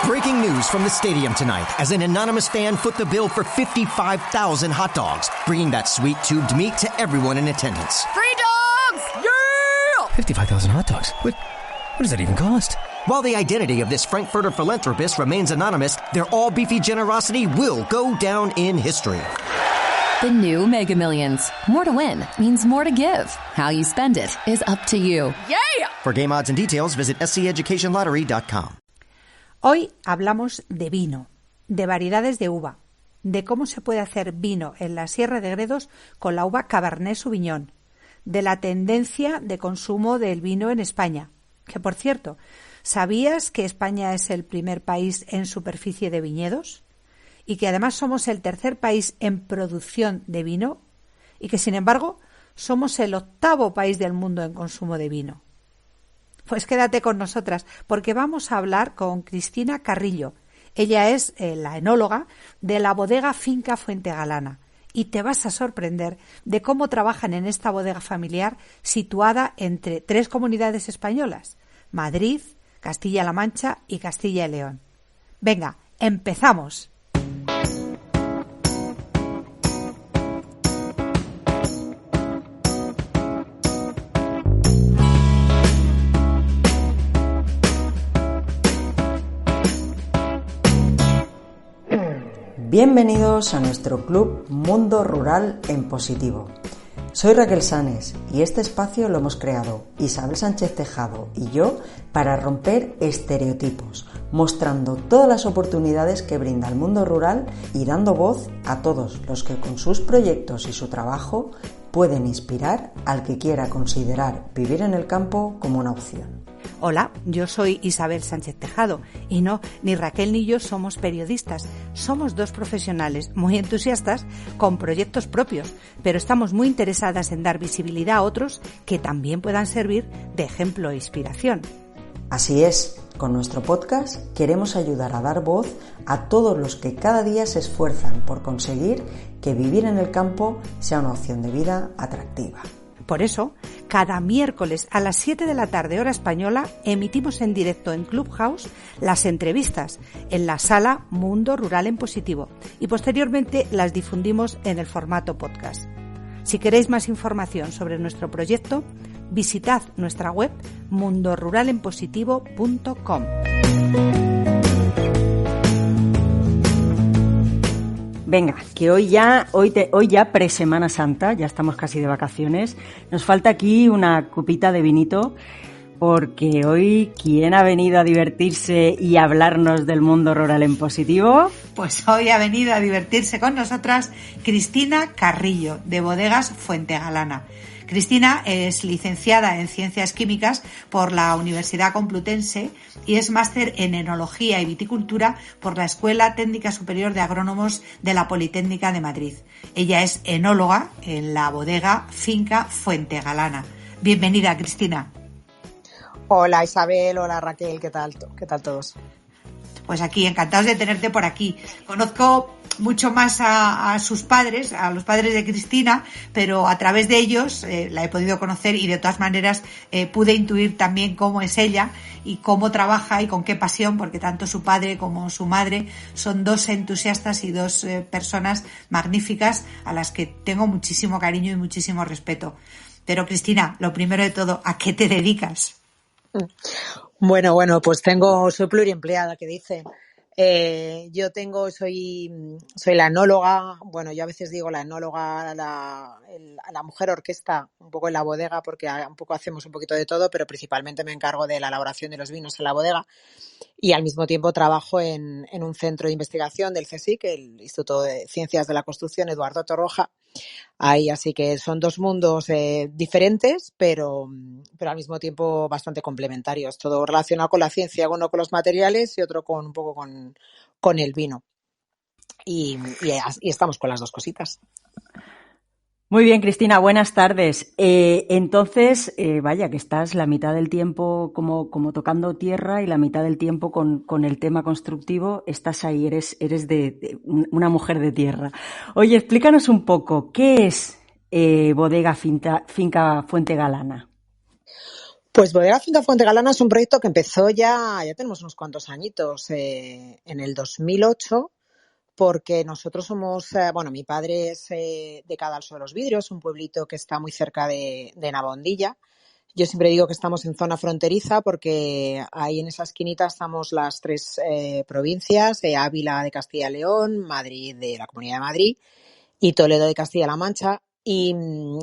Breaking news from the stadium tonight as an anonymous fan foot the bill for 55,000 hot dogs, bringing that sweet tubed meat to everyone in attendance. Free dogs! Yeah! 55,000 hot dogs? What does that even cost? While the identity of this Frankfurter philanthropist remains anonymous, their all-beefy generosity will go down in history. The new Mega Millions. More to win means more to give. How you spend it is up to you. Yeah! For game odds and details, visit sceducationlottery.com. Hoy hablamos de vino, de variedades de uva, de cómo se puede hacer vino en la Sierra de Gredos con la uva Cabernet Sauvignon, de la tendencia de consumo del vino en España. Que, por cierto, ¿sabías que España es el primer país en superficie de viñedos? Y que además somos el tercer país en producción de vino y que, sin embargo, somos el 8º país del mundo en consumo de vino. Pues quédate con nosotras, porque vamos a hablar con Cristina Carrillo. Ella es la enóloga de la bodega Finca Fuentegalana y te vas a sorprender de cómo trabajan en esta bodega familiar situada entre 3 comunidades españolas: Madrid, Castilla-La Mancha y Castilla y León. Venga, empezamos. Bienvenidos a nuestro club Mundo Rural en Positivo. Soy Raquel Sanes y este espacio lo hemos creado Isabel Sánchez Tejado y yo para romper estereotipos, mostrando todas las oportunidades que brinda el mundo rural y dando voz a todos los que con sus proyectos y su trabajo pueden inspirar al que quiera considerar vivir en el campo como una opción. Hola, yo soy Isabel Sánchez Tejado y no, ni Raquel ni yo somos periodistas. Somos 2 profesionales muy entusiastas con proyectos propios, pero estamos muy interesadas en dar visibilidad a otros que también puedan servir de ejemplo e inspiración. Así es, con nuestro podcast queremos ayudar a dar voz a todos los que cada día se esfuerzan por conseguir que vivir en el campo sea una opción de vida atractiva. Por eso, cada miércoles a las 7 de la tarde, hora española, emitimos en directo en Clubhouse las entrevistas en la sala Mundo Rural en Positivo y posteriormente las difundimos en el formato podcast. Si queréis más información sobre nuestro proyecto, visitad nuestra web mundoruralenpositivo.com. Venga, que hoy ya pre-Semana Santa, ya estamos casi de vacaciones, nos falta aquí una copita de vinito, porque hoy, ¿quién ha venido a divertirse y a hablarnos del mundo rural en positivo? Pues hoy ha venido a divertirse con nosotras Cristina Carrillo, de Bodegas Fuentegalana. Cristina es licenciada en Ciencias Químicas por la Universidad Complutense y es máster en Enología y Viticultura por la Escuela Técnica Superior de Agrónomos de la Politécnica de Madrid. Ella es enóloga en la bodega Finca Fuentegalana. Bienvenida, Cristina. Hola Isabel, hola Raquel, ¿qué tal todos? Pues aquí, encantados de tenerte por aquí. Conozco mucho más a sus padres, a los padres de Cristina, pero a través de ellos la he podido conocer y de todas maneras pude intuir también cómo es ella y cómo trabaja y con qué pasión, porque tanto su padre como su madre son 2 entusiastas y 2 personas magníficas a las que tengo muchísimo cariño y muchísimo respeto. Pero Cristina, lo primero de todo, ¿a qué te dedicas? Bueno, pues soy pluriempleada, que dicen. Soy la enóloga, bueno, yo a veces digo la enóloga, la mujer orquesta, un poco en la bodega, porque un poco hacemos un poquito de todo, pero principalmente me encargo de la elaboración de los vinos en la bodega y al mismo tiempo trabajo en un centro de investigación del CSIC, el Instituto de Ciencias de la Construcción Eduardo Torroja. Ahí, así que son 2 mundos diferentes, pero al mismo tiempo bastante complementarios. Todo relacionado con la ciencia, uno con los materiales y otro con un poco con el vino. Y estamos con las 2 cositas. Muy bien, Cristina, buenas tardes. Entonces, vaya, que estás la mitad del tiempo como tocando tierra y la mitad del tiempo con el tema constructivo, estás ahí, eres de una mujer de tierra. Oye, explícanos un poco, ¿qué es Bodega Finca Fuentegalana? Pues Bodega Finca Fuentegalana es un proyecto que empezó ya tenemos unos cuantos añitos, en el 2008, porque nosotros somos, bueno, mi padre es de Cadalso de los Vidrios, un pueblito que está muy cerca de Navondilla. Yo siempre digo que estamos en zona fronteriza porque ahí en esa esquinita estamos las tres provincias, Ávila de Castilla y León, Madrid de la Comunidad de Madrid y Toledo de Castilla-La Mancha. Y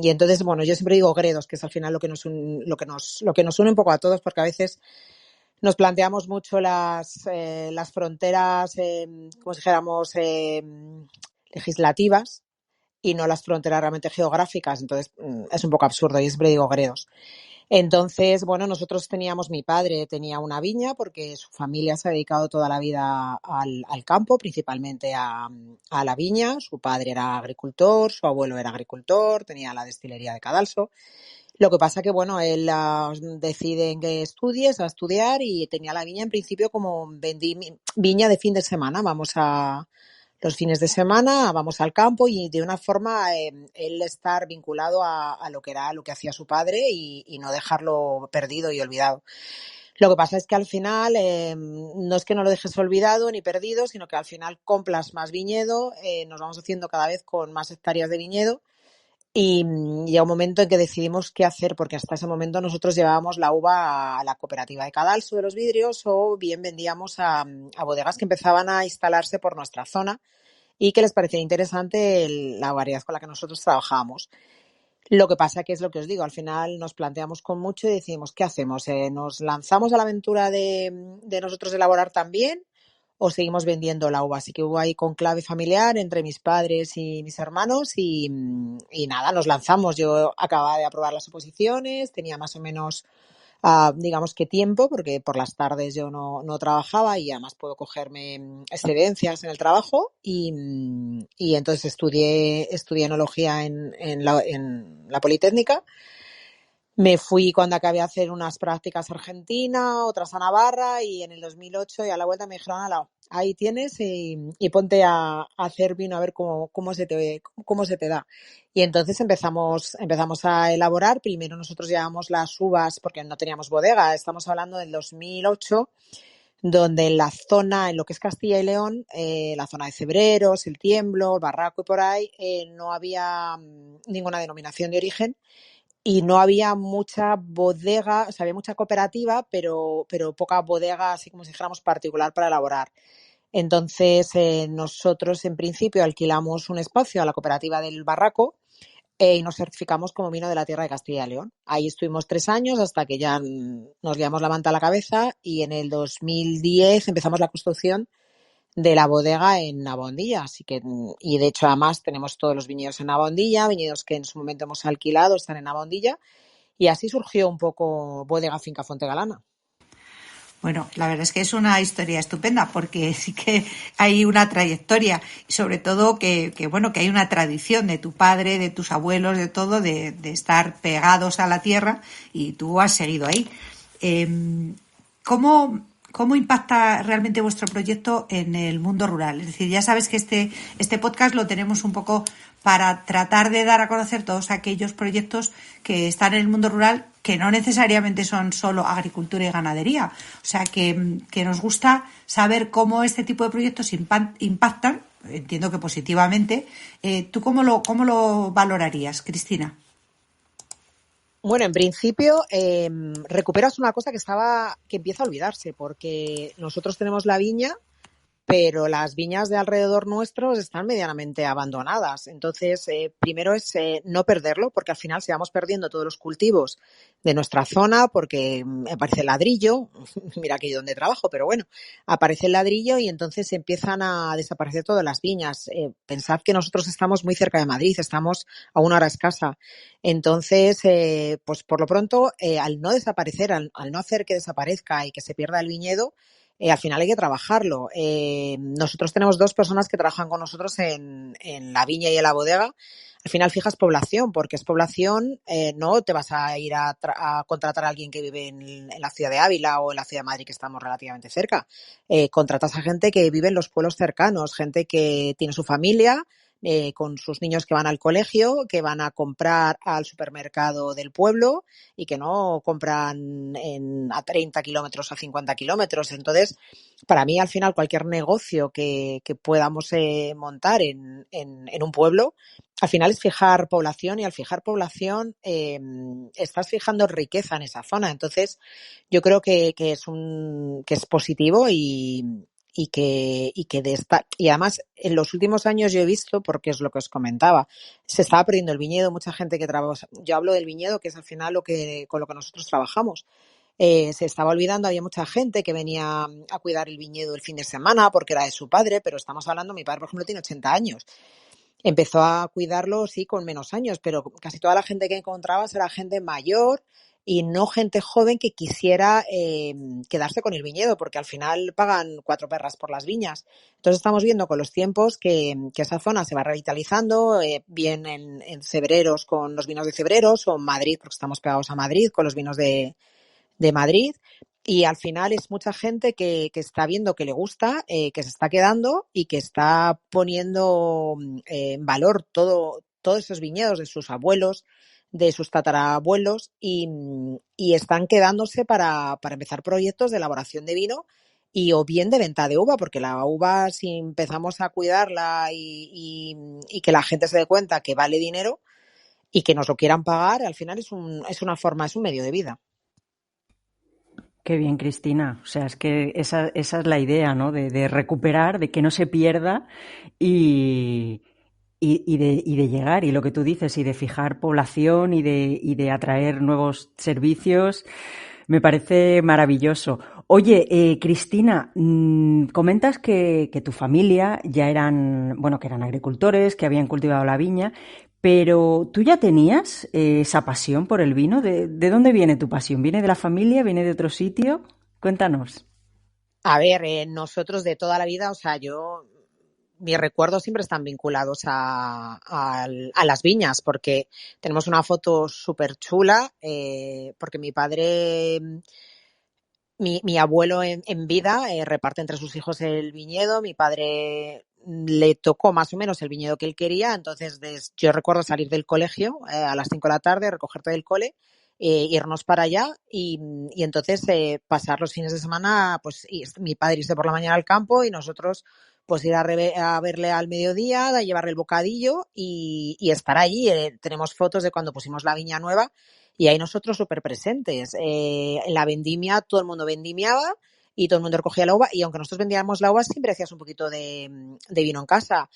entonces, bueno, yo siempre digo Gredos, que es al final lo que nos une un poco a todos, porque a veces nos planteamos mucho las fronteras, como si dijéramos, legislativas y no las fronteras realmente geográficas. Entonces, es un poco absurdo. Yo siempre digo Gredos. Entonces, bueno, mi padre tenía una viña porque su familia se ha dedicado toda la vida al campo, principalmente a la viña. Su padre era agricultor, su abuelo era agricultor, tenía la destilería de Cadalso. Lo que pasa que, bueno, él decide que estudies, a estudiar, y tenía la viña en principio como viña de fin de semana. Vamos a los fines de semana, vamos al campo y de una forma él estar vinculado a lo que hacía su padre y no dejarlo perdido y olvidado. Lo que pasa es que al final no es que no lo dejes olvidado ni perdido, sino que al final compras más viñedo, nos vamos haciendo cada vez con más hectáreas de viñedo. Y llega un momento en que decidimos qué hacer, porque hasta ese momento nosotros llevábamos la uva a la cooperativa de Cadalso de los Vidrios o bien vendíamos a bodegas que empezaban a instalarse por nuestra zona y que les parecía interesante la variedad con la que nosotros trabajábamos. Lo que pasa que es lo que os digo, al final nos planteamos con mucho y decimos, ¿qué hacemos? ¿Nos lanzamos a la aventura de nosotros elaborar también o seguimos vendiendo la uva? Así que hubo ahí conclave familiar entre mis padres y mis hermanos y nada, nos lanzamos. Yo acababa de aprobar las oposiciones, tenía más o menos, digamos que tiempo, porque por las tardes yo no trabajaba y además puedo cogerme excedencias en el trabajo y entonces estudié enología en la Politécnica. Me fui cuando acabé de hacer unas prácticas a Argentina, otras a Navarra, y en el 2008 y a la vuelta me dijeron, "Ala, ahí tienes y ponte a hacer vino a ver cómo se te da". Y entonces empezamos a elaborar. Primero nosotros llevábamos las uvas porque no teníamos bodega. Estamos hablando del 2008, donde en la zona, en lo que es Castilla y León, la zona de Cebreros, El Tiemblo, el Barraco y por ahí, no había ninguna denominación de origen. Y no había mucha bodega, o sea, había mucha cooperativa, pero poca bodega, así como si dijéramos particular para elaborar. Entonces, nosotros en principio alquilamos un espacio a la cooperativa del Barraco y nos certificamos como vino de la tierra de Castilla y León. Ahí estuvimos 3 años hasta que ya nos liamos la manta a la cabeza y en el 2010 empezamos la construcción de la bodega en Navondilla, así que, y de hecho además tenemos todos los viñedos en Navondilla, viñedos que en su momento hemos alquilado, están en Navondilla, y así surgió un poco Bodega Finca Fuentegalana. Bueno, la verdad es que es una historia estupenda porque sí que hay una trayectoria y sobre todo que hay una tradición de tu padre, de tus abuelos, de todo, de estar pegados a la tierra y tú has seguido ahí. ¿Cómo impacta realmente vuestro proyecto en el mundo rural? Es decir, ya sabes que este podcast lo tenemos un poco para tratar de dar a conocer todos aquellos proyectos que están en el mundo rural, que no necesariamente son solo agricultura y ganadería. O sea, que nos gusta saber cómo este tipo de proyectos impactan, entiendo que positivamente. ¿Tú cómo lo valorarías, Cristina? Bueno, en principio recuperas una cosa que empieza a olvidarse, porque nosotros tenemos la viña, pero las viñas de alrededor nuestros están medianamente abandonadas. Entonces, primero es no perderlo, porque al final se vamos perdiendo todos los cultivos de nuestra zona, porque aparece el ladrillo, mira aquí donde trabajo, pero bueno, aparece el ladrillo y entonces empiezan a desaparecer todas las viñas. Pensad que nosotros estamos muy cerca de Madrid, estamos a 1 hora escasa. Entonces, pues por lo pronto, al no desaparecer, al no hacer que desaparezca y que se pierda el viñedo, al final hay que trabajarlo. Nosotros tenemos 2 personas que trabajan con nosotros en la viña y en la bodega. Al final fijas población, porque es población, no te vas a ir a contratar a alguien que vive en la ciudad de Ávila o en la ciudad de Madrid, que estamos relativamente cerca. Contratas a gente que vive en los pueblos cercanos, gente que tiene su familia, con sus niños que van al colegio, que van a comprar al supermercado del pueblo y que no compran a 30 kilómetros o 50 kilómetros. Entonces, para mí, al final, cualquier negocio que podamos montar en un pueblo, al final es fijar población, y al fijar población estás fijando riqueza en esa zona. Entonces, yo creo que es positivo y además en los últimos años yo he visto, porque es lo que os comentaba, se estaba perdiendo el viñedo. Mucha gente que trabaja, yo hablo del viñedo, que es al final con lo que nosotros trabajamos. Se estaba olvidando, había mucha gente que venía a cuidar el viñedo el fin de semana porque era de su padre, pero estamos hablando, mi padre por ejemplo tiene 80 años. Empezó a cuidarlo, sí, con menos años, pero casi toda la gente que encontrabas era gente mayor y no gente joven que quisiera quedarse con el viñedo, porque al final pagan 4 perras por las viñas. Entonces estamos viendo con los tiempos que esa zona se va revitalizando, bien en Cebreros con los vinos de Cebreros, o en Madrid, porque estamos pegados a Madrid, con los vinos de Madrid. Y al final es mucha gente que está viendo que le gusta, que se está quedando y que está poniendo en valor todos esos viñedos de sus abuelos, de sus tatarabuelos, y están quedándose para empezar proyectos de elaboración de vino y o bien de venta de uva, porque la uva, si empezamos a cuidarla y que la gente se dé cuenta que vale dinero y que nos lo quieran pagar, al final es una forma, es un medio de vida. Qué bien, Cristina. O sea, es que esa es la idea, ¿no? De recuperar, de que no se pierda y de llegar, y lo que tú dices, y de fijar población y de atraer nuevos servicios. Me parece maravilloso. Oye, Cristina, comentas que tu familia ya eran agricultores, que habían cultivado la viña, pero ¿tú ya tenías esa pasión por el vino? ¿De dónde viene tu pasión? ¿Viene de la familia? ¿Viene de otro sitio? Cuéntanos. A ver, nosotros de toda la vida, o sea, mis recuerdos siempre están vinculados a las viñas, porque tenemos una foto súper chula, porque mi padre, mi abuelo en vida reparte entre sus hijos el viñedo. Mi padre le tocó más o menos el viñedo que él quería, entonces yo recuerdo salir del colegio a las 5 de la tarde, recogerte del cole, irnos para allá y entonces pasar los fines de semana, pues mi padre irse por la mañana al campo y nosotros pues ir a verle al mediodía, a llevarle el bocadillo y estar allí. Tenemos fotos de cuando pusimos la viña nueva y ahí nosotros súper presentes. En la vendimia todo el mundo vendimiaba y todo el mundo recogía la uva, y aunque nosotros vendíamos la uva siempre hacías un poquito de vino en casa.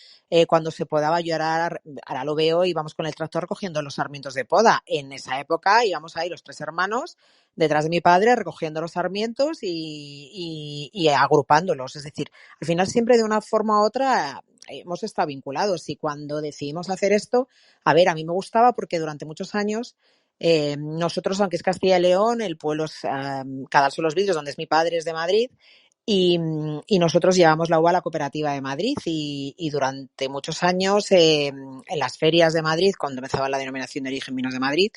Cuando se podaba, yo ahora lo veo, íbamos con el tractor recogiendo los sarmientos de poda. En esa época íbamos ahí los 3 hermanos detrás de mi padre recogiendo los sarmientos y agrupándolos. Es decir, al final siempre de una forma u otra hemos estado vinculados, y cuando decidimos hacer esto, a ver, a mí me gustaba porque durante muchos años nosotros, aunque es Castilla y León, el pueblo es Cadal son los Vidrios, donde es mi padre, es de Madrid, y nosotros llevamos la uva a la cooperativa de Madrid y durante muchos años en las ferias de Madrid, cuando empezaba la denominación de origen Vinos de Madrid,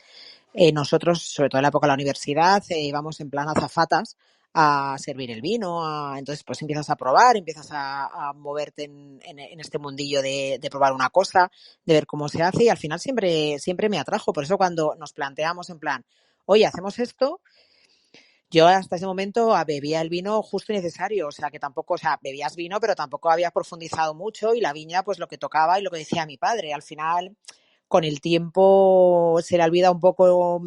nosotros, sobre todo en la época de la universidad, íbamos en plan azafatas a servir el vino. Entonces pues empiezas a probar, empiezas a moverte en este mundillo de probar una cosa, de ver cómo se hace, y al final siempre me atrajo. Por eso cuando nos planteamos en plan, oye, hacemos esto, yo hasta ese momento bebía el vino justo y necesario, o sea que tampoco, o sea, bebías vino pero tampoco había profundizado mucho, y la viña pues lo que tocaba y lo que decía mi padre. Al final con el tiempo se le olvida un poco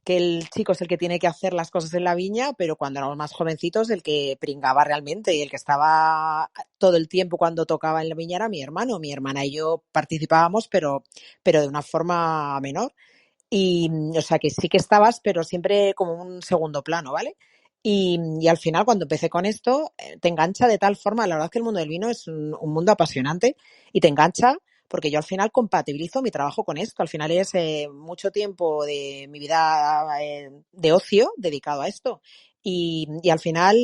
que el chico es el que tiene que hacer las cosas en la viña, pero cuando éramos más jovencitos el que pringaba realmente y el que estaba todo el tiempo cuando tocaba en la viña era mi hermano. Mi hermana y yo participábamos, pero de una forma menor. Y, o sea, que sí que estabas, pero siempre como un segundo plano, ¿vale? Y al final, cuando empecé con esto, te engancha de tal forma. La verdad es que el mundo del vino es un mundo apasionante y te engancha porque yo al final compatibilizo mi trabajo con esto. Al final es mucho tiempo de mi vida de ocio dedicado a esto. Y al final,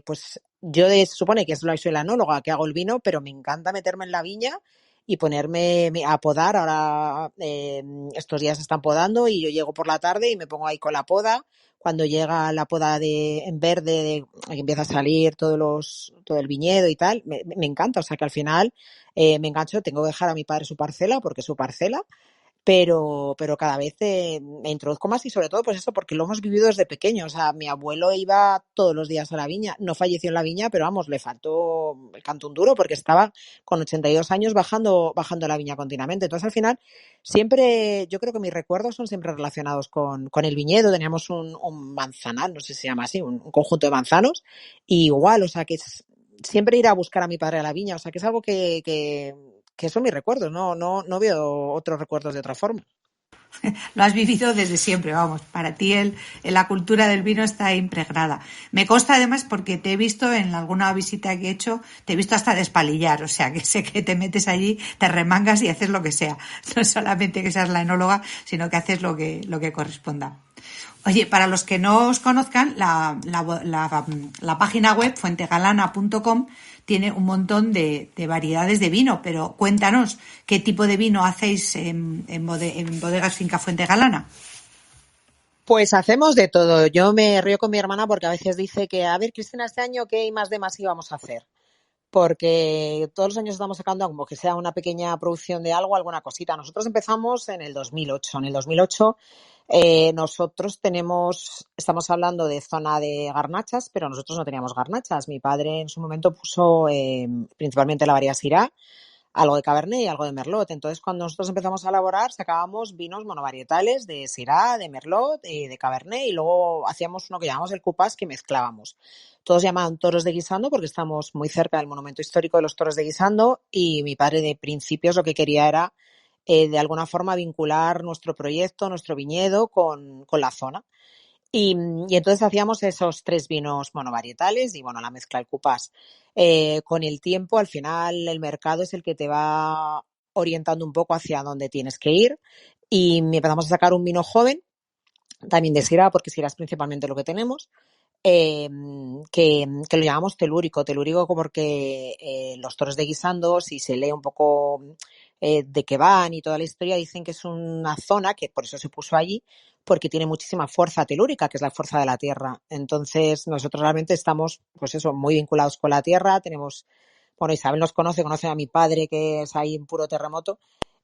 pues yo se supone que soy la enóloga que hago el vino, pero me encanta meterme en la viña y ponerme a podar. Ahora estos días están podando y yo llego por la tarde y me pongo ahí con la poda, cuando llega la poda en verde, que empieza a salir todo el viñedo y tal, me encanta. O sea que al final me engancho, tengo que dejar a mi padre su parcela porque es su parcela, pero cada vez me introduzco más y sobre todo pues eso, porque lo hemos vivido desde pequeño. O sea, mi abuelo iba todos los días a la viña, no falleció en la viña, pero vamos, le faltó el canto un duro porque estaba con 82 años bajando la viña continuamente. Entonces al final siempre, yo creo que mis recuerdos son siempre relacionados con el viñedo. Teníamos un manzanal, no sé si se llama así, un conjunto de manzanos, y igual, o sea que siempre ir a buscar a mi padre a la viña, o sea que es algo que son mis recuerdos, no veo otros recuerdos de otra forma. Lo has vivido desde siempre, vamos. Para ti la cultura del vino está impregnada. Me consta además porque te he visto en alguna visita que he hecho, te he visto hasta despalillar, o sea que sé que te metes allí, te remangas y haces lo que sea. No solamente que seas la enóloga, sino que haces lo que corresponda. Oye, para los que no os conozcan, la página web fuentegalana.com tiene un montón de variedades de vino, pero cuéntanos qué tipo de vino hacéis en Bodegas Finca Fuentegalana. Pues hacemos de todo. Yo me río con mi hermana porque a veces dice que, a ver, Cristina, este año, ¿qué más de más íbamos a hacer? Porque todos los años estamos sacando como que sea una pequeña producción de algo, alguna cosita. Nosotros empezamos en el 2008. En el 2008 nosotros estamos hablando de zona de garnachas, pero nosotros no teníamos garnachas. Mi padre en su momento puso principalmente la variedad Syrah, algo de Cabernet y algo de Merlot. Entonces, cuando nosotros empezamos a elaborar, sacábamos vinos monovarietales de Syrah, de Merlot y de Cabernet, y luego hacíamos uno que llamamos el Coupage, que mezclábamos. Todos llamaban toros de Guisando porque estamos muy cerca del monumento histórico de los toros de Guisando, y mi padre de principios lo que quería era de alguna forma vincular nuestro proyecto, nuestro viñedo con la zona. Y entonces hacíamos esos 3 vinos monovarietales y bueno, la mezcla del Coupage. Con el tiempo, al final, el mercado es el que te va orientando un poco hacia dónde tienes que ir, y empezamos a sacar un vino joven, también de Syrah, porque Syrah es principalmente lo que tenemos, que lo llamamos telúrico porque los toros de Guisando, si se lee un poco de qué van y toda la historia, dicen que es una zona que por eso se puso allí, porque tiene muchísima fuerza telúrica, que es la fuerza de la tierra. Entonces nosotros realmente estamos, pues eso, muy vinculados con la tierra. Tenemos, bueno, Isabel nos conoce a mi padre, que es ahí un puro terremoto.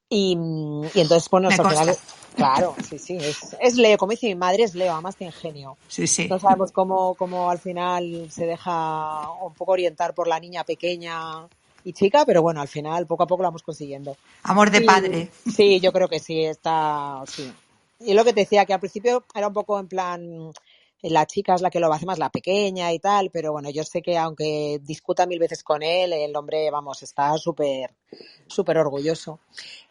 Y entonces, bueno, al final, claro, sí, es Leo, como dice mi madre, es Leo, además tiene genio. Sí. No sabemos cómo al final se deja un poco orientar por la niña pequeña y chica, pero bueno, al final poco a poco lo vamos consiguiendo. Amor de padre. Sí, yo creo que sí, sí. Y lo que te decía, que al principio era un poco en plan, la chica es la que lo hace más, la pequeña y tal, pero bueno, yo sé que aunque discuta 1000 veces con él, el hombre, vamos, está súper orgulloso.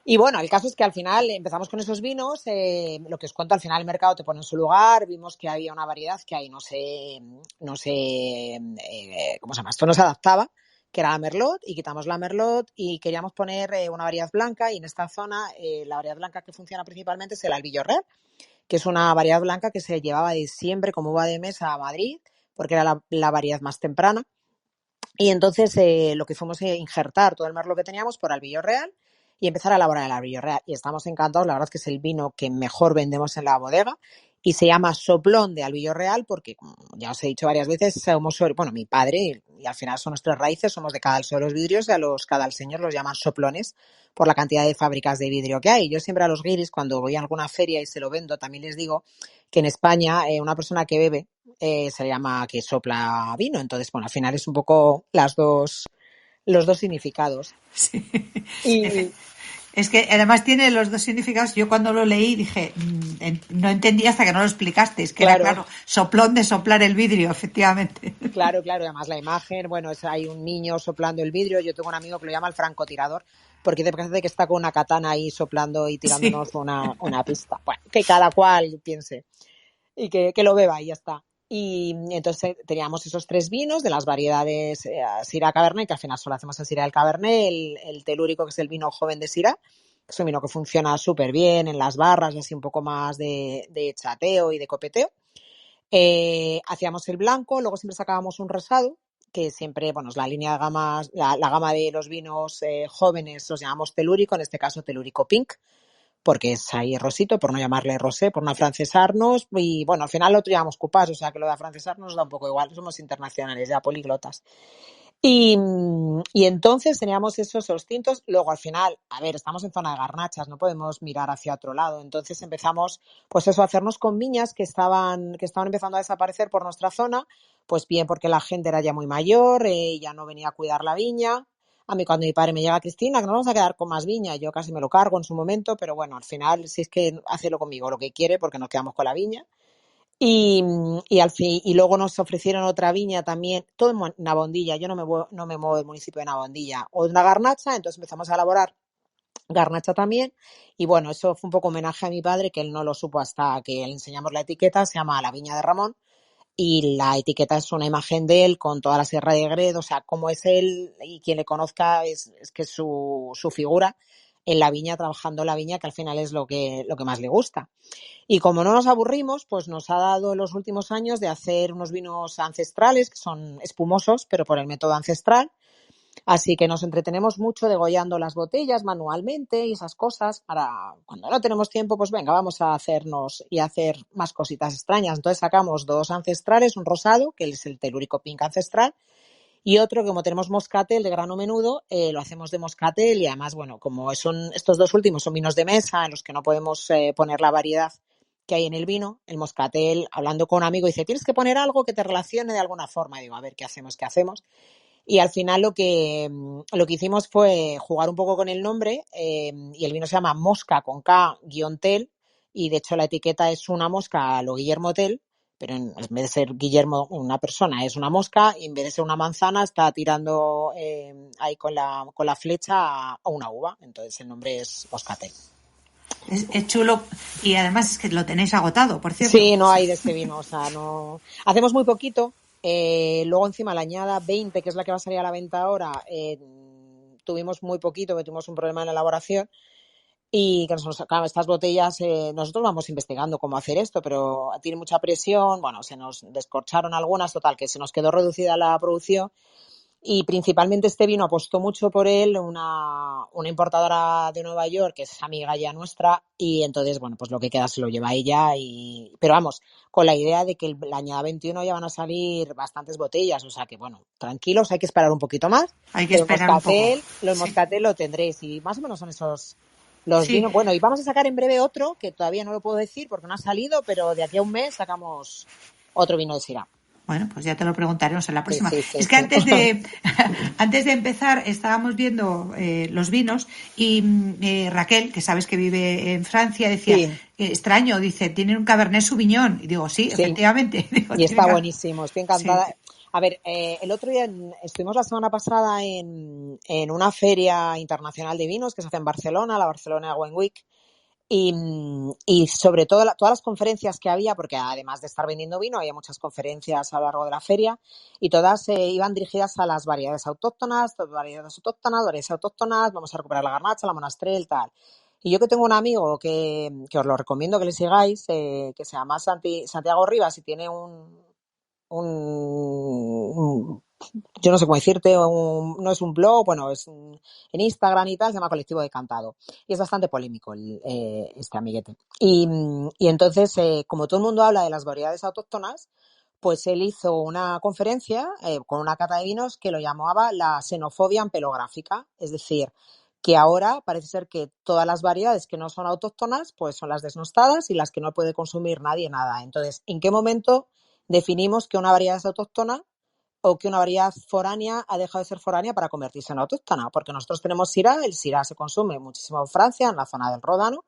Y bueno, el caso es que al final empezamos con esos vinos, lo que os cuento, al final el mercado te pone en su lugar, vimos que había una variedad que ahí no sé, ¿cómo se llama? Esto no se adaptaba, que era la Merlot, y quitamos la Merlot y queríamos poner una variedad blanca, y en esta zona la variedad blanca que funciona principalmente es el Albillo Real, que es una variedad blanca que se llevaba de siempre como uva de mesa a Madrid, porque era la variedad más temprana. Y entonces lo que fuimos a injertar todo el Merlot que teníamos por Albillo Real y empezar a elaborar el Albillo Real. Y estamos encantados, la verdad es que es el vino que mejor vendemos en la bodega, y se llama Soplón de Albillo Real porque, como ya os he dicho varias veces, mi padre, y al final son nuestras raíces, somos de Cadalso de los Vidrios, y a los cadalseños los llaman soplones por la cantidad de fábricas de vidrio que hay. Yo siempre a los guiris, cuando voy a alguna feria y se lo vendo, también les digo que en España una persona que bebe se le llama que sopla vino. Entonces, bueno, al final es un poco los dos significados. Sí. Y es que además tiene los dos significados. Yo cuando lo leí dije, no entendí hasta que no lo explicasteis, que claro. Era claro, soplón de soplar el vidrio, efectivamente. Claro, además la imagen, bueno, hay un niño soplando el vidrio. Yo tengo un amigo que lo llama el francotirador, porque te parece que está con una katana ahí soplando y tirándonos una pista. Bueno, que cada cual piense y que lo beba y ya está. Y entonces teníamos esos 3 vinos de las variedades Syrah, Cabernet, que al final solo hacemos el Syrah, el Cabernet, el telúrico, que es el vino joven de Syrah, que es un vino que funciona súper bien en las barras, así un poco más de chateo y de copeteo. Hacíamos el blanco, luego siempre sacábamos un rosado, que siempre, bueno, es la línea de gamas, la gama de los vinos jóvenes los llamamos telúrico, en este caso telúrico pink, porque es ahí rosito, por no llamarle rosé, por no afrancesarnos, y bueno, al final lo llamamos cupás, o sea que lo de afrancesarnos nos da un poco igual, somos internacionales, ya políglotas. Y entonces teníamos esos tintos. Luego al final, a ver, estamos en zona de garnachas, no podemos mirar hacia otro lado. Entonces empezamos, pues eso, a hacernos con viñas que estaban empezando a desaparecer por nuestra zona, pues bien porque la gente era ya muy mayor, ya no venía a cuidar la viña. A mí cuando mi padre me llega, Cristina, que nos vamos a quedar con más viña, yo casi me lo cargo en su momento, pero bueno, al final si es que hacelo conmigo lo que quiere porque nos quedamos con la viña. Y al fin, y luego nos ofrecieron otra viña también, todo en Navondilla, yo no me muevo del municipio de Navondilla, o una garnacha, entonces empezamos a elaborar garnacha también, y bueno, eso fue un poco homenaje a mi padre, que él no lo supo hasta que le enseñamos la etiqueta, se llama La Viña de Ramón, y la etiqueta es una imagen de él con toda la Sierra de Gredo, o sea, cómo es él, y quien le conozca es que su figura en la viña, trabajando en la viña, que al final es lo que más le gusta. Y como no nos aburrimos, pues nos ha dado en los últimos años de hacer unos vinos ancestrales, que son espumosos, pero por el método ancestral. Así que nos entretenemos mucho degollando las botellas manualmente y esas cosas para cuando no tenemos tiempo, pues venga, vamos a hacernos y hacer más cositas extrañas. Entonces sacamos 2 ancestrales, un rosado, que es el Telúrico Pink ancestral, y otro que como tenemos moscatel de grano menudo, lo hacemos de moscatel y además, bueno, como son estos 2 últimos son vinos de mesa en los que no podemos poner la variedad que hay en el vino, el moscatel, hablando con un amigo, dice, tienes que poner algo que te relacione de alguna forma. Y digo, a ver, ¿qué hacemos? Y al final lo que hicimos fue jugar un poco con el nombre y el vino se llama Mosca con K-Tel y de hecho la etiqueta es una mosca a lo Guillermo Tell, pero en vez de ser Guillermo una persona es una mosca y en vez de ser una manzana está tirando ahí con la flecha a una uva, entonces el nombre es Moscatel. Es chulo y además es que lo tenéis agotado, por cierto. Sí, no hay de este vino, o sea, no. Hacemos muy poquito, luego encima la añada 20, que es la que va a salir a la venta ahora, tuvimos muy poquito, porque tuvimos un problema en la elaboración y que nos sacaban estas botellas, nosotros vamos investigando cómo hacer esto, pero tiene mucha presión, bueno, se nos descorcharon algunas, total, que se nos quedó reducida la producción. Y principalmente este vino apostó mucho por él una importadora de Nueva York, que es amiga ya nuestra, y entonces, bueno, pues lo que queda se lo lleva ella. Pero vamos, con la idea de que la añada 21 ya van a salir bastantes botellas, o sea que, bueno, tranquilos, hay que esperar un poquito más. Hay que esperar un poco. Los moscatel lo tendréis, y más o menos son esos los Sí. vinos. Bueno, y vamos a sacar en breve otro, que todavía no lo puedo decir porque no ha salido, pero de aquí a un mes sacamos otro vino de Syrah. Bueno, pues ya te lo preguntaremos en la próxima. Sí, es que antes de empezar estábamos viendo los vinos y Raquel, que sabes que vive en Francia, decía, Sí. Extraño, dice, tienen un Cabernet Sauvignon. Y digo, sí. Efectivamente. Digo, y está buenísimo, estoy encantada. Sí. A ver, el otro día estuvimos la semana pasada en una feria internacional de vinos que se hace en Barcelona, la Barcelona Wine Week. Y sobre todo todas las conferencias que había, porque además de estar vendiendo vino, había muchas conferencias a lo largo de la feria y todas iban dirigidas a las variedades autóctonas, vamos a recuperar la garnacha, la monastrell, tal. Y yo que tengo un amigo que os lo recomiendo que le sigáis, que se llama Santiago Rivas y tiene yo no sé cómo decirte, no es un blog, bueno, es en Instagram y tal, se llama Colectivo Decantado. Y es bastante polémico este amiguete. Y entonces, como todo el mundo habla de las variedades autóctonas, pues él hizo una conferencia con una cata de vinos que lo llamaba la xenofobia ampelográfica. Es decir, que ahora parece ser que todas las variedades que no son autóctonas, pues son las desnostadas y las que no puede consumir nadie nada. Entonces, ¿en qué momento definimos que una variedad es autóctona o que una variedad foránea ha dejado de ser foránea para convertirse en autóctona? Porque nosotros tenemos Syrah, el Syrah se consume muchísimo en Francia, en la zona del Ródano,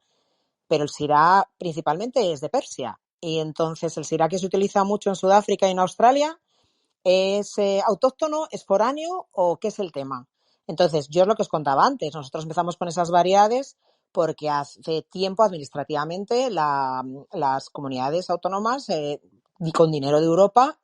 pero el Syrah principalmente es de Persia. Y entonces el Syrah que se utiliza mucho en Sudáfrica y en Australia es autóctono, es foráneo o qué es el tema. Entonces, yo es lo que os contaba antes, nosotros empezamos con esas variedades porque hace tiempo administrativamente las comunidades autónomas con dinero de Europa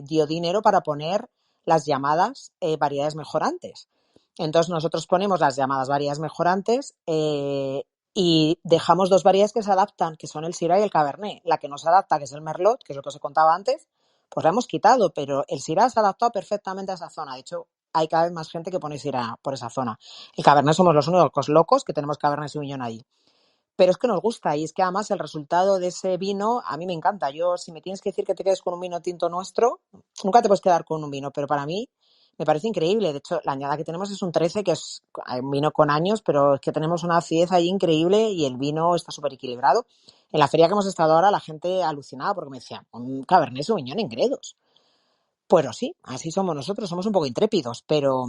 dio dinero para poner las llamadas variedades mejorantes. Entonces nosotros ponemos las llamadas variedades mejorantes y dejamos 2 variedades que se adaptan, que son el Syrah y el Cabernet. La que no se adapta, que es el Merlot, que es lo que os contaba antes, pues la hemos quitado, pero el Syrah se ha adaptado perfectamente a esa zona. De hecho, hay cada vez más gente que pone Syrah por esa zona. El Cabernet somos los únicos locos que tenemos Cabernet Sauvignon ahí. pero es que nos gusta y es que además el resultado de ese vino a mí me encanta. Yo, si me tienes que decir que te quedes con un vino tinto nuestro, nunca te puedes quedar con un vino, pero para mí me parece increíble. De hecho, la añada que tenemos es un 13, que es un vino con años, pero es que tenemos una acidez ahí increíble y el vino está súper equilibrado. En la feria que hemos estado ahora, la gente alucinaba porque me decía, un Cabernet Sauvignon en Gredos. Pues sí, así somos nosotros, somos un poco intrépidos, pero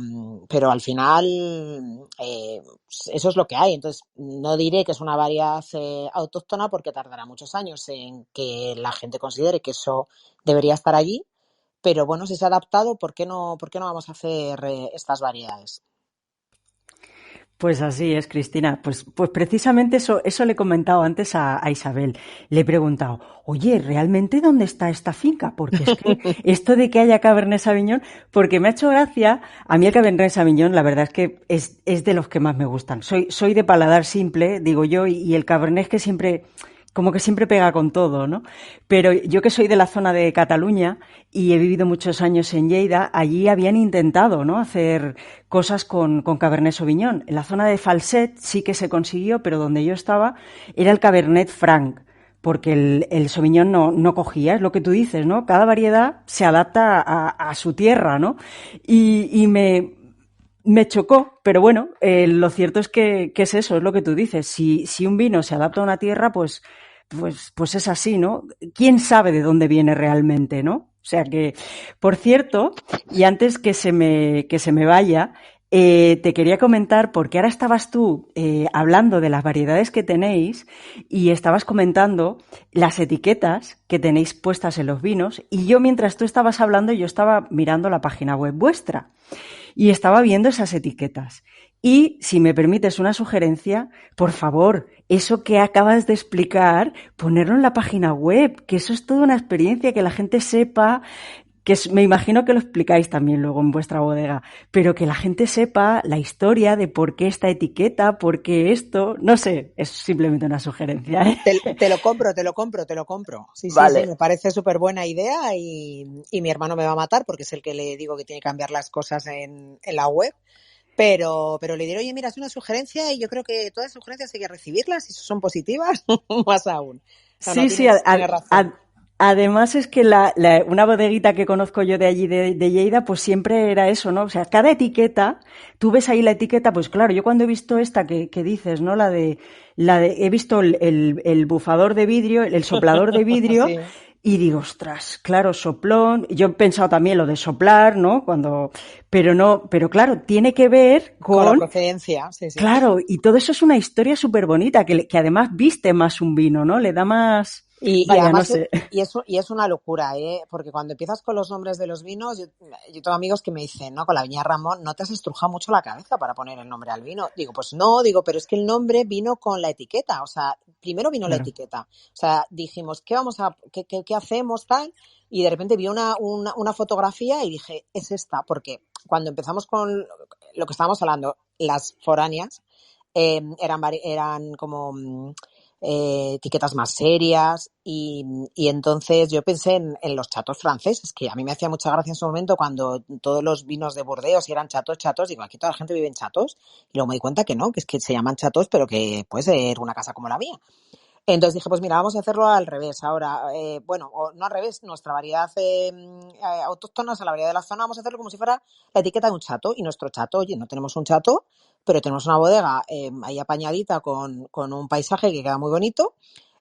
al final eso es lo que hay. Entonces, no diré que es una variedad autóctona porque tardará muchos años en que la gente considere que eso debería estar allí, pero bueno, si se ha adaptado, por qué no vamos a hacer estas variedades? Pues así es, Cristina. Pues precisamente eso le he comentado antes a Isabel. Le he preguntado, oye, ¿realmente dónde está esta finca? Porque es que esto de que haya Cabernet Sauvignon, porque me ha hecho gracia, a mí el Cabernet Sauvignon la verdad es que es de los que más me gustan. Soy de paladar simple, digo yo, y el Cabernet es que siempre, como que siempre pega con todo, ¿no? Pero yo que soy de la zona de Cataluña y he vivido muchos años en Lleida, allí habían intentado, ¿no?, hacer cosas con Cabernet Sauvignon. En la zona de Falset sí que se consiguió, pero donde yo estaba era el Cabernet Franc, porque el Sauvignon no cogía, es lo que tú dices, ¿no? Cada variedad se adapta a su tierra, ¿no? Y me chocó, pero bueno, lo cierto es que es eso, es lo que tú dices. Si un vino se adapta a una tierra, pues es así, ¿no? ¿Quién sabe de dónde viene realmente, no? O sea que, por cierto, y antes que se me vaya, te quería comentar, porque ahora estabas tú hablando de las variedades que tenéis y estabas comentando las etiquetas que tenéis puestas en los vinos, y yo mientras tú estabas hablando, yo estaba mirando la página web vuestra y estaba viendo esas etiquetas. Y, si me permites una sugerencia, por favor, eso que acabas de explicar, ponerlo en la página web, que eso es toda una experiencia, que la gente sepa, me imagino que lo explicáis también luego en vuestra bodega, pero que la gente sepa la historia de por qué esta etiqueta, por qué esto, no sé, es simplemente una sugerencia, ¿eh? Te lo compro. Sí, Vale. sí, me parece súper buena idea y mi hermano me va a matar porque es el que le digo que tiene que cambiar las cosas en la web. Pero le diré, oye, mira, es una sugerencia y yo creo que todas las sugerencias hay que recibirlas y si son positivas, más aún. Sí, Tienes razón. además es que una bodeguita que conozco yo de allí, de Lleida, pues siempre era eso, ¿no? O sea, cada etiqueta, tú ves ahí la etiqueta, pues claro, yo cuando he visto esta que dices, ¿no? He visto el bufador de vidrio, el soplador de vidrio, Sí. y digo, ostras, claro, soplón. Yo he pensado también lo de soplar, ¿no? Pero claro, tiene que ver Con la con, procedencia, sí. claro, y todo eso es una historia súper bonita, que además viste más un vino, ¿no? Le da más, Y vaya, no además, sé. y es una locura, ¿eh? Porque cuando empiezas con los nombres de los vinos, yo tengo amigos que me dicen, no, con la Viña Ramón, ¿no te has estrujado mucho la cabeza para poner el nombre al vino? Digo, pues no, pero es que el nombre vino con la etiqueta, o sea, primero vino la Claro. etiqueta, o sea, dijimos, ¿qué hacemos tal? Y de repente vi una fotografía y dije, es esta, porque cuando empezamos con lo que estábamos hablando, las foráneas, eran como etiquetas más serias y entonces yo pensé en los chatos franceses, que a mí me hacía mucha gracia en su momento cuando todos los vinos de Burdeos eran chatos, digo, aquí toda la gente vive en chatos, y luego me di cuenta que no, que es que se llaman chatos, pero que puede ser una casa como la mía. Entonces dije, pues mira, vamos a hacerlo al revés ahora. Bueno, o no al revés, nuestra variedad autóctona, o sea, la variedad de la zona, vamos a hacerlo como si fuera la etiqueta de un chato. Y nuestro chato, oye, no tenemos un chato, pero tenemos una bodega ahí apañadita con un paisaje que queda muy bonito.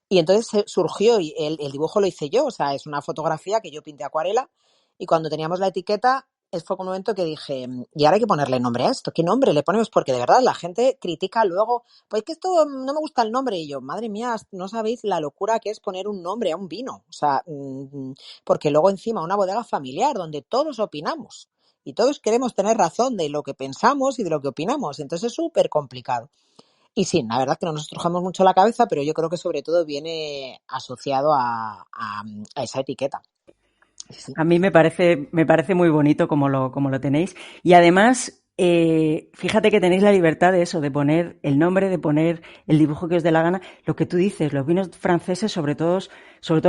Y entonces surgió, y el dibujo lo hice yo, o sea, es una fotografía que yo pinté acuarela. Y cuando teníamos la etiqueta, fue un momento que dije, y ahora hay que ponerle nombre a esto. ¿Qué nombre le ponemos? Porque de verdad la gente critica luego, pues que esto no me gusta el nombre. Y yo, madre mía, no sabéis la locura que es poner un nombre a un vino. O sea, porque luego encima una bodega familiar donde todos opinamos y todos queremos tener razón de lo que pensamos y de lo que opinamos. Entonces es súper complicado. Y sí, la verdad que no nos estrujamos mucho la cabeza, pero yo creo que sobre todo viene asociado a esa etiqueta. Sí. A mí me parece muy bonito como lo tenéis. Y además, fíjate que tenéis la libertad de eso, de poner el nombre, de poner el dibujo que os dé la gana. Lo que tú dices, los vinos franceses, sobre todo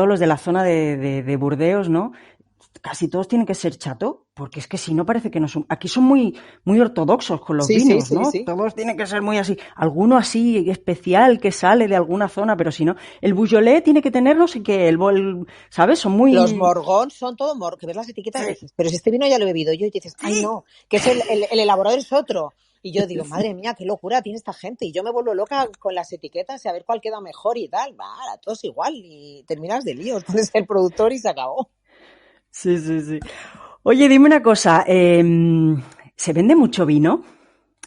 los de la zona de Burdeos, ¿no? casi todos tienen que ser chato, porque es que si no parece que no son... Aquí son muy, muy ortodoxos con los Sí, vinos, sí, ¿no? sí. Todos tienen que ser muy así. Alguno así especial que sale de alguna zona, pero si no... El Beaujolais tiene que tener no sé qué, ¿sabes? Son Los muy... Morgón son todo que ves las etiquetas y Sí, dices, pero si este vino ya lo he bebido yo, y dices, ay sí, no, que es el elaborador es otro. Y yo digo, madre mía, qué locura tiene esta gente. Y yo me vuelvo loca con las etiquetas y a ver cuál queda mejor y tal. Va, a todos igual. Y terminas de líos, pones el productor y se acabó. sí, sí, sí. Oye, dime una cosa, ¿se vende mucho vino?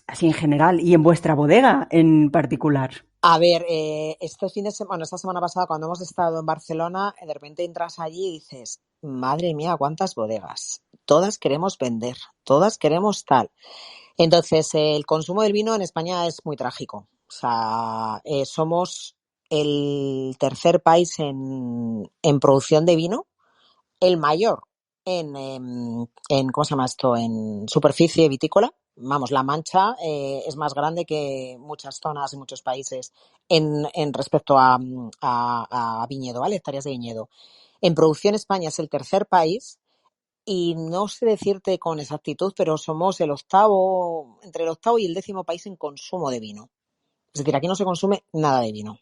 Así en general, y en vuestra bodega en particular. A ver, este fin de semana, esta semana pasada, cuando hemos estado en Barcelona, de repente entras allí y dices, madre mía, cuántas bodegas. Todas queremos vender, todas queremos tal. Entonces, el consumo del vino en España es muy trágico. O sea, somos el tercer país en producción de vino, el mayor ¿cómo se llama esto? En superficie vitícola. Vamos, La Mancha es más grande que muchas zonas y muchos países en respecto a viñedo, ¿vale? Hectáreas de viñedo. En producción España es el tercer país y no sé decirte con exactitud, pero somos entre el octavo y el 10º país en consumo de vino. Es decir, aquí no se consume nada de vino.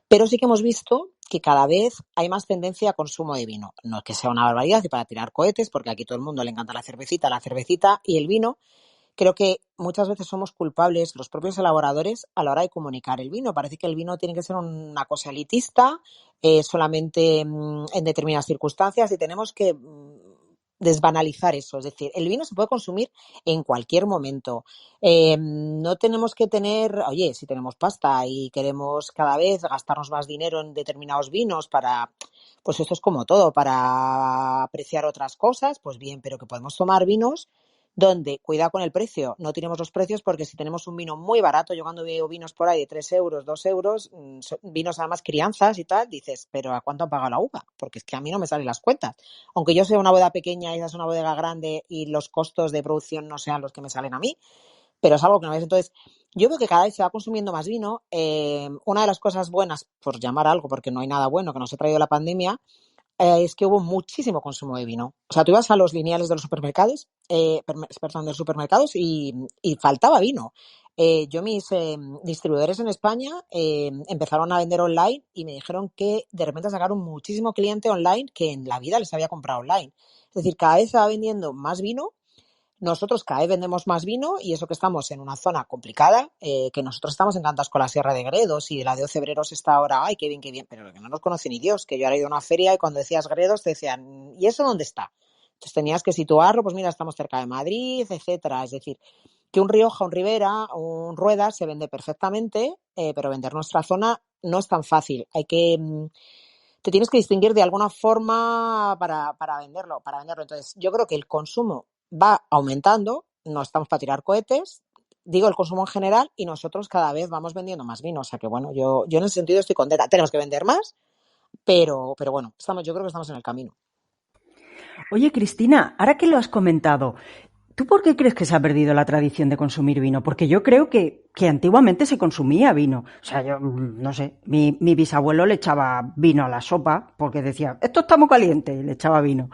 Pero sí que hemos visto que cada vez hay más tendencia a consumo de vino. No es que sea una barbaridad y para tirar cohetes, porque aquí todo el mundo le encanta la cervecita y el vino. Creo que muchas veces somos culpables los propios elaboradores a la hora de comunicar el vino. Parece que el vino tiene que ser una cosa elitista, solamente en determinadas circunstancias, y tenemos que desbanalizar eso. Es decir, el vino se puede consumir en cualquier momento. No tenemos que oye, si tenemos pasta y queremos cada vez gastarnos más dinero en determinados vinos pues esto es como todo, para apreciar otras cosas, pues bien, pero que podemos tomar vinos donde, cuidado con el precio, no tiremos los precios, porque si tenemos un vino muy barato, yo cuando veo vinos por ahí de 3 euros, 2 euros, vinos además crianzas y tal, dices, pero ¿a cuánto han pagado la uva? Porque es que a mí no me salen las cuentas. Aunque yo sea una bodega pequeña y esa es una bodega grande y los costos de producción no sean los que me salen a mí, pero es algo que no ves. Entonces, yo veo que cada vez se va consumiendo más vino. Una de las cosas buenas, por llamar algo, porque no hay nada bueno que nos ha traído la pandemia, es que hubo muchísimo consumo de vino. O sea, tú ibas a los lineales de los supermercados, y faltaba vino. Yo mis distribuidores en España empezaron a vender online y me dijeron que de repente sacaron muchísimo cliente online que en la vida les había comprado online. Es decir, cada vez se va vendiendo más vino. Nosotros cada vez vendemos más vino, y eso que estamos en una zona complicada, que nosotros estamos encantados con la Sierra de Gredos, y la de Ocebreros está ahora, ay, qué bien, pero que no nos conoce ni Dios, que yo ahora he ido a una feria y cuando decías Gredos te decían, ¿y eso dónde está? Entonces tenías que situarlo, pues mira, estamos cerca de Madrid, etcétera. Es decir, que un Rioja, un Ribera, un Rueda se vende perfectamente, pero vender nuestra zona no es tan fácil. Te tienes que distinguir de alguna forma para venderlo. Entonces, yo creo que el consumo va aumentando, no estamos para tirar cohetes, digo el consumo en general, y nosotros cada vez vamos vendiendo más vino. O sea que bueno, yo en ese sentido estoy contenta. Tenemos que vender más, pero bueno, yo creo que estamos en el camino. Oye, Cristina, ahora que lo has comentado, ¿tú por qué crees que se ha perdido la tradición de consumir vino? Porque yo creo que antiguamente se consumía vino. O sea, yo no sé, mi bisabuelo le echaba vino a la sopa porque decía, esto está muy caliente, y le echaba vino.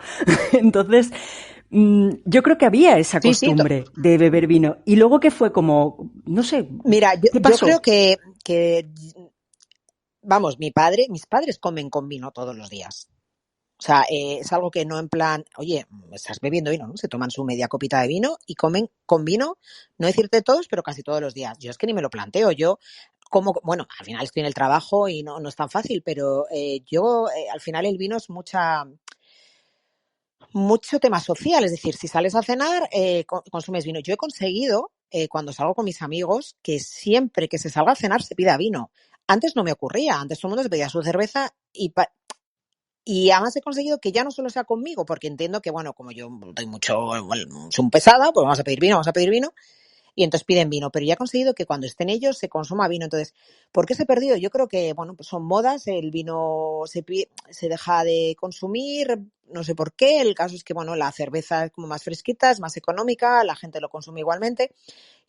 Entonces, yo creo que había esa Sí, sí. costumbre de beber vino. Y luego que fue como, no sé, Mira, ¿qué pasó? yo creo que, vamos, mis padres comen con vino todos los días. O sea, es algo que no en plan, oye, estás bebiendo vino, ¿no? Se toman su media copita de vino y comen con vino, no decirte todos, pero casi todos los días. Yo es que ni me lo planteo. Bueno, al final estoy en el trabajo y no es tan fácil, pero al final el vino es mucho tema social. Es decir, si sales a cenar, consumes vino. Yo he conseguido, cuando salgo con mis amigos, que siempre que se salga a cenar se pida vino. Antes no me ocurría, antes todo el mundo se pedía su cerveza y además he conseguido que ya no solo sea conmigo, porque entiendo que, bueno, como yo doy mucho, bueno, soy un pesada, pues vamos a pedir vino, y entonces piden vino. Pero ya he conseguido que cuando estén ellos se consuma vino. Entonces, ¿por qué se ha perdido? Yo creo que, bueno, pues son modas, el vino se deja de consumir, no sé por qué. El caso es que, bueno, la cerveza es como más fresquita, es más económica, la gente lo consume igualmente.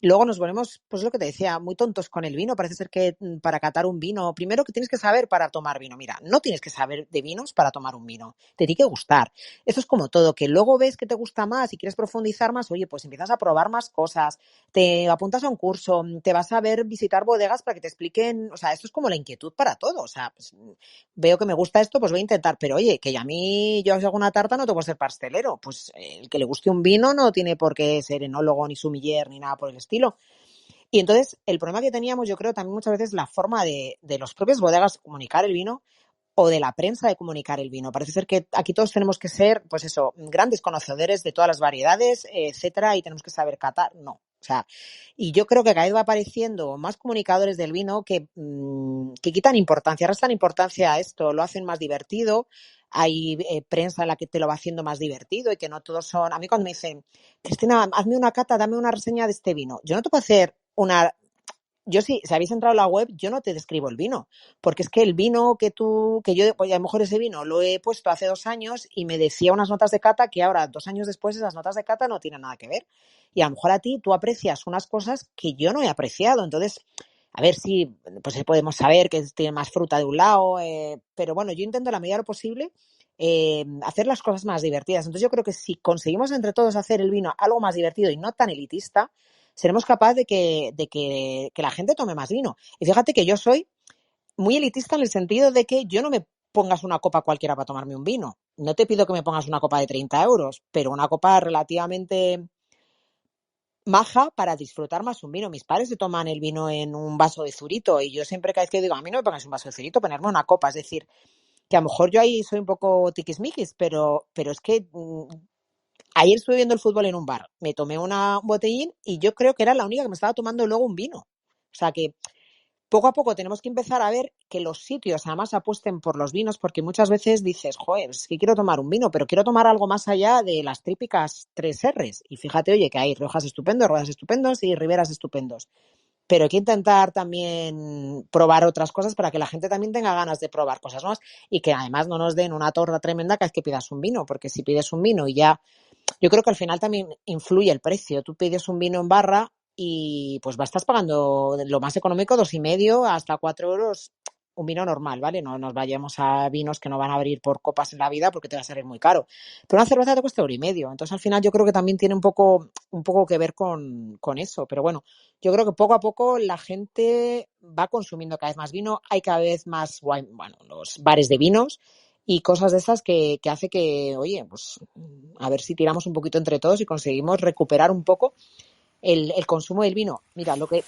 Luego nos volvemos, pues lo que te decía, muy tontos con el vino. Parece ser que para catar un vino, primero que tienes que saber para tomar vino. Mira, no tienes que saber de vinos para tomar un vino. Te tiene que gustar. Esto es como todo, que luego ves que te gusta más y quieres profundizar más, oye, pues empiezas a probar más cosas, te apuntas a un curso, te vas a ver, visitar bodegas para que te expliquen. O sea, esto es como la inquietud para todo. O sea, pues, veo que me gusta esto, pues voy a intentar. Pero oye, que a mí yo hago una tarta, no tengo que ser pastelero. Pues el que le guste un vino no tiene por qué ser enólogo, ni sommelier, ni nada por el estilo. Y entonces el problema que teníamos, yo creo, también muchas veces la forma de los propios bodegas comunicar el vino o de la prensa de comunicar el vino. Parece ser que aquí todos tenemos que ser, pues eso, grandes conocedores de todas las variedades, etcétera, y tenemos que saber catar. No. O sea, y yo creo que cada vez va apareciendo más comunicadores del vino que quitan importancia, restan importancia a esto, lo hacen más divertido. Hay prensa en la que te lo va haciendo más divertido y que no todos son. A mí cuando me dicen, Cristina, hazme una cata, dame una reseña de este vino. Yo no te puedo hacer una. Yo sí, si habéis entrado a la web, yo no te describo el vino, porque es que el vino que yo, pues a lo mejor ese vino lo he puesto hace 2 años y me decía unas notas de cata que ahora, 2 años después, esas notas de cata no tienen nada que ver. Y a lo mejor a ti tú aprecias unas cosas que yo no he apreciado. Entonces, a ver si, pues podemos saber que tiene más fruta de un lado, pero bueno, yo intento en la medida de lo posible hacer las cosas más divertidas. Entonces yo creo que si conseguimos entre todos hacer el vino algo más divertido y no tan elitista, seremos capaces de que la gente tome más vino. Y fíjate que yo soy muy elitista en el sentido de que yo no me pongas una copa cualquiera para tomarme un vino. No te pido que me pongas una copa de 30 euros, pero una copa relativamente maja para disfrutar más un vino. Mis padres se toman el vino en un vaso de zurito y yo siempre cada vez que digo, a mí no me pongas un vaso de zurito, ponerme una copa. Es decir, que a lo mejor yo ahí soy un poco tiquismiquis, pero es que ayer estuve viendo el fútbol en un bar, me tomé un botellín y yo creo que era la única que me estaba tomando luego un vino. O sea que poco a poco tenemos que empezar a ver que los sitios además apuesten por los vinos, porque muchas veces dices, joder, es que quiero tomar un vino, pero quiero tomar algo más allá de las típicas 3 R's. Y fíjate, oye, que hay Riojas estupendos, Ruedas estupendos y Riberas estupendos. Pero hay que intentar también probar otras cosas para que la gente también tenga ganas de probar cosas nuevas y que además no nos den una torta tremenda cada vez que pidas un vino, porque si pides un vino y ya. Yo creo que al final también influye el precio. Tú pides un vino en barra y pues estás pagando lo más económico, 2,5 hasta 4 euros un vino normal, ¿vale? No nos vayamos a vinos que no van a abrir por copas en la vida porque te va a salir muy caro. Pero una cerveza te cuesta 1,5 €. Entonces al final yo creo que también tiene un poco que ver con eso. Pero bueno, yo creo que poco a poco la gente va consumiendo cada vez más vino. Hay cada vez más los bares de vinos y cosas de esas que hace que, oye, pues a ver si tiramos un poquito entre todos y conseguimos recuperar un poco el consumo del vino. Mira, lo que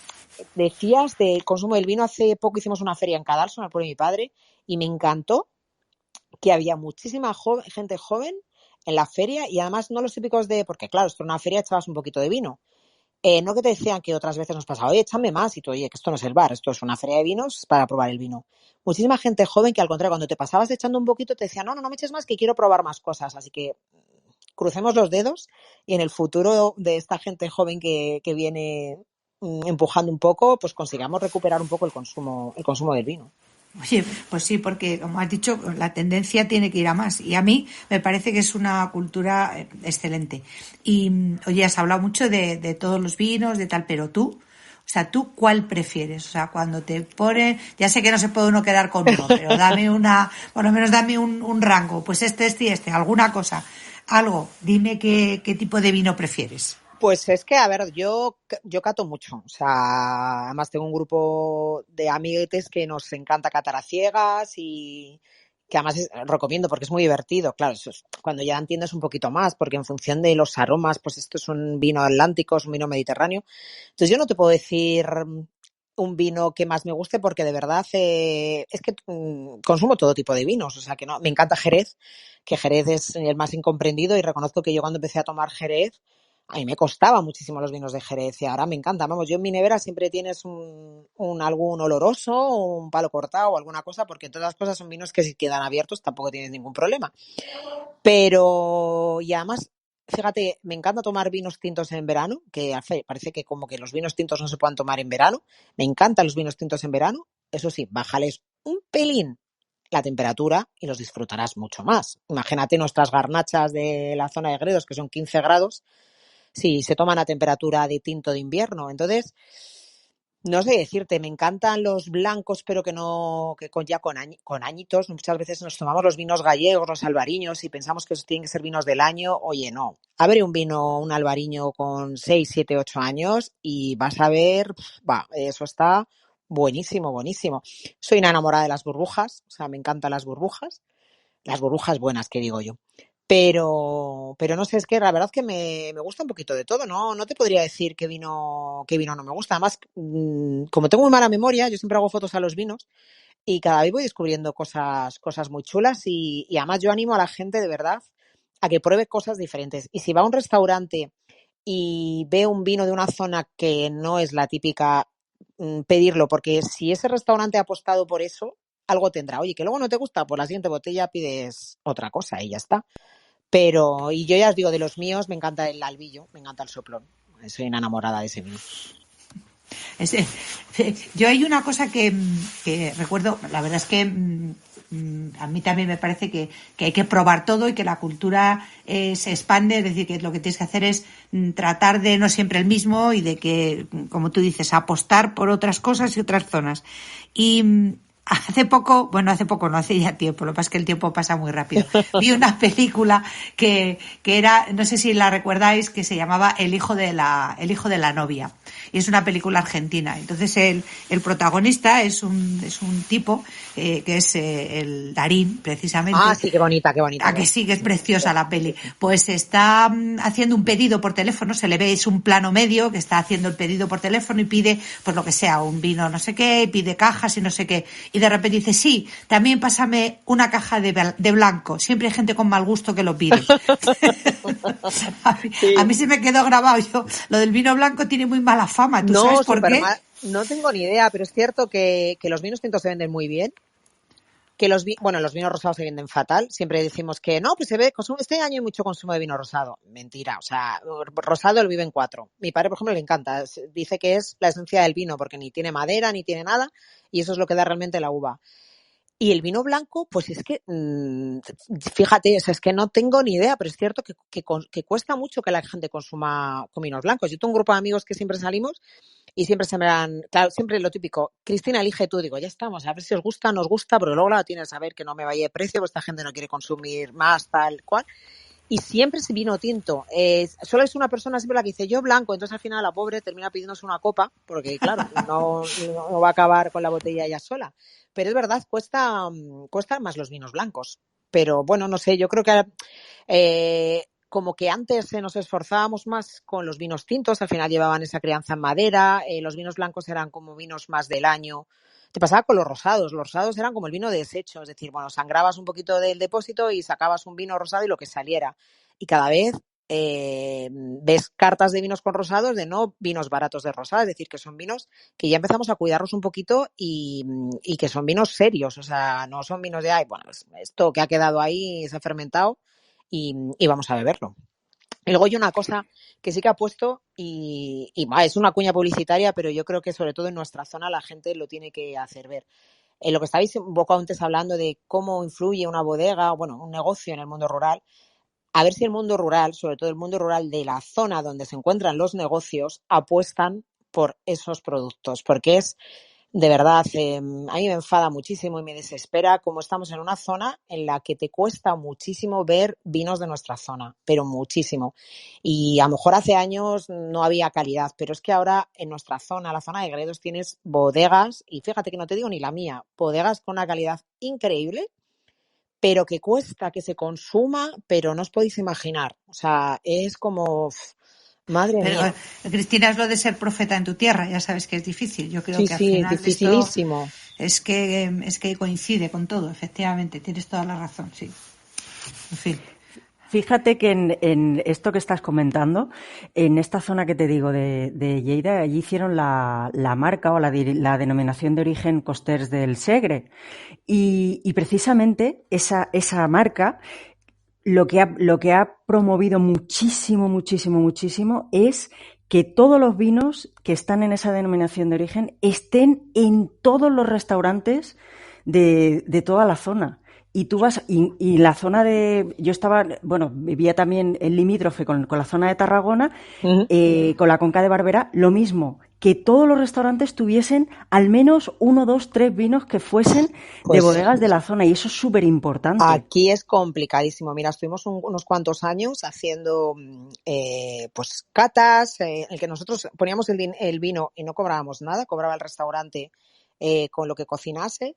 decías del consumo del vino, hace poco hicimos una feria en Cadalso, en el pueblo de mi padre, y me encantó que había muchísima gente joven en la feria y además no los típicos porque claro, esto en una feria echabas un poquito de vino. No que te decían que otras veces nos pasaba, oye, échame más, y tú, oye, que esto no es el bar, esto es una feria de vinos para probar el vino. Muchísima gente joven que al contrario, cuando te pasabas echando un poquito te decía, no me eches más, que quiero probar más cosas. Así que crucemos los dedos y en el futuro de esta gente joven que viene empujando un poco, pues consigamos recuperar un poco el consumo del vino. Oye, pues sí, porque como has dicho, la tendencia tiene que ir a más. Y a mí me parece que es una cultura excelente. Y, oye, has hablado mucho de todos los vinos, de tal, pero tú, o sea, ¿tú cuál prefieres? O sea, cuando te ponen, ya sé que no se puede uno quedar con uno, pero por lo menos dame un rango. Pues este y este, alguna cosa, algo. Dime qué tipo de vino prefieres. Pues es que, a ver, yo cato mucho. O sea, además tengo un grupo de amiguetes que nos encanta catar a ciegas y que además recomiendo porque es muy divertido. Claro, eso es cuando ya entiendes un poquito más, porque en función de los aromas, pues esto es un vino atlántico, es un vino mediterráneo. Entonces yo no te puedo decir un vino que más me guste porque de verdad es que consumo todo tipo de vinos. O sea, que no, me encanta Jerez, que Jerez es el más incomprendido y reconozco que yo cuando empecé a tomar Jerez, a mí me costaba muchísimo los vinos de Jerez y ahora me encanta. Vamos, yo en mi nevera siempre tienes algún oloroso, un palo cortado o alguna cosa, porque todas las cosas son vinos que si quedan abiertos tampoco tienes ningún problema. Pero, y además, fíjate, me encanta tomar vinos tintos en verano, que parece que como que los vinos tintos no se puedan tomar en verano. Me encantan los vinos tintos en verano. Eso sí, bájales un pelín la temperatura y los disfrutarás mucho más. Imagínate nuestras garnachas de la zona de Gredos, que son 15 grados. sí, se toman a temperatura de tinto de invierno. Entonces, no sé decirte, me encantan los blancos, pero que no, que con añitos. Muchas veces nos tomamos los vinos gallegos, los albariños, y pensamos que esos tienen que ser vinos del año. Oye, no. Abre un vino, un albariño con 6, 7, 8 años y vas a ver, eso está buenísimo, buenísimo. Soy una enamorada de las burbujas, o sea, me encantan las burbujas buenas, que digo yo. Pero no sé, es que la verdad es que me gusta un poquito de todo, ¿no? No te podría decir qué vino no me gusta. Además, como tengo muy mala memoria, yo siempre hago fotos a los vinos y cada vez voy descubriendo cosas muy chulas y además yo animo a la gente de verdad a que pruebe cosas diferentes. Y si va a un restaurante y ve un vino de una zona que no es la típica, pedirlo, porque si ese restaurante ha apostado por eso, algo tendrá. Oye, que luego no te gusta, pues la siguiente botella pides otra cosa y ya está. Y yo ya os digo, de los míos me encanta el albillo, me encanta el soplón. Soy una enamorada de ese vino. Yo hay una cosa que recuerdo, la verdad es que a mí también me parece que hay que probar todo y que la cultura se expande, es decir, que lo que tienes que hacer es tratar de no siempre el mismo y de que, como tú dices, apostar por otras cosas y otras zonas. Y hace poco, no, hace ya tiempo, lo que pasa es que el tiempo pasa muy rápido. Vi una película que era, no sé si la recuerdáis, que se llamaba El hijo de la novia. Y es una película argentina. Entonces el protagonista es un tipo que es el Darín, precisamente. Ah, sí, qué bonita. Ah, que sí, que es preciosa la peli. Pues está haciendo un pedido por teléfono, se le ve, es un plano medio que está haciendo el pedido por teléfono y pide, pues lo que sea, un vino no sé qué, pide cajas y no sé qué. Y de repente dice, sí, también pásame una caja de blanco. Siempre hay gente con mal gusto que lo pide. A mí se me quedó grabado. Lo del vino blanco tiene muy mala fama. ¿Tú sabes por qué? No tengo ni idea, pero es cierto que los vinos tintos se venden muy bien. Que los vinos rosados se venden fatal. Siempre decimos que no, pues se ve, este año hay mucho consumo de vino rosado. Mentira, o sea, rosado lo viven 4. Mi padre, por ejemplo, le encanta. Dice que es la esencia del vino, porque ni tiene madera, ni tiene nada, y eso es lo que da realmente la uva. Y el vino blanco, pues es que, fíjate, o sea, es que no tengo ni idea, pero es cierto que cuesta mucho que la gente consuma con vinos blancos. Yo tengo un grupo de amigos que siempre salimos y siempre se me dan, claro, siempre lo típico, Cristina, elige tú, digo, ya estamos, a ver si os gusta, nos gusta, pero luego la tienes a ver que no me vaya de precio, pues esta gente no quiere consumir más, tal cual. Y siempre es vino tinto. Solo es una persona siempre la que dice yo blanco, entonces al final la pobre termina pidiéndose una copa, porque claro, no va a acabar con la botella ella sola. Pero es verdad, cuestan más los vinos blancos. Pero bueno, no sé, yo creo que como que antes nos esforzábamos más con los vinos tintos, al final llevaban esa crianza en madera, los vinos blancos eran como vinos más del año. Te pasaba con los rosados eran como el vino de desecho, es decir, bueno, sangrabas un poquito del depósito y sacabas un vino rosado y lo que saliera. Y cada vez ves cartas de vinos con rosados, de no vinos baratos de rosado, es decir, que son vinos que ya empezamos a cuidarlos un poquito y que son vinos serios, o sea, no son vinos de, esto que ha quedado ahí se ha fermentado y vamos a beberlo. Y luego hay una cosa que sí que ha puesto y es una cuña publicitaria, pero yo creo que sobre todo en nuestra zona la gente lo tiene que hacer ver. Lo que estabais un poco antes hablando de cómo influye una bodega, un negocio en el mundo rural, a ver si el mundo rural, sobre todo el mundo rural de la zona donde se encuentran los negocios, apuestan por esos productos, porque es, de verdad, a mí me enfada muchísimo y me desespera cómo estamos en una zona en la que te cuesta muchísimo ver vinos de nuestra zona, pero muchísimo. Y a lo mejor hace años no había calidad, pero es que ahora en nuestra zona, la zona de Gredos, tienes bodegas, y fíjate que no te digo ni la mía, bodegas con una calidad increíble, pero que cuesta que se consuma, pero no os podéis imaginar. O sea, es como... Madre mía. Cristina, es lo de ser profeta en tu tierra, ya sabes que es difícil. Yo creo que al final dificilísimo. Es que coincide con todo, efectivamente, tienes toda la razón, sí. En fin. Fíjate que en esto que estás comentando, en esta zona que te digo de Lleida, allí hicieron la marca o la denominación de origen Costers del Segre. Y precisamente esa marca lo que ha promovido muchísimo es que todos los vinos que están en esa denominación de origen estén en todos los restaurantes de toda la zona. y tú vas, y la zona de, yo estaba, bueno, vivía también en limítrofe con la zona de Tarragona, con la Conca de Barberá, lo mismo, que todos los restaurantes tuviesen al menos 1, 2, 3 vinos que fuesen de Pues bodegas de la zona, y eso es súper importante. aquí es complicadísimo. Mira, estuvimos unos cuantos años haciendo pues catas, en el que nosotros poníamos el vino y no cobrábamos nada, cobraba el restaurante con lo que cocinase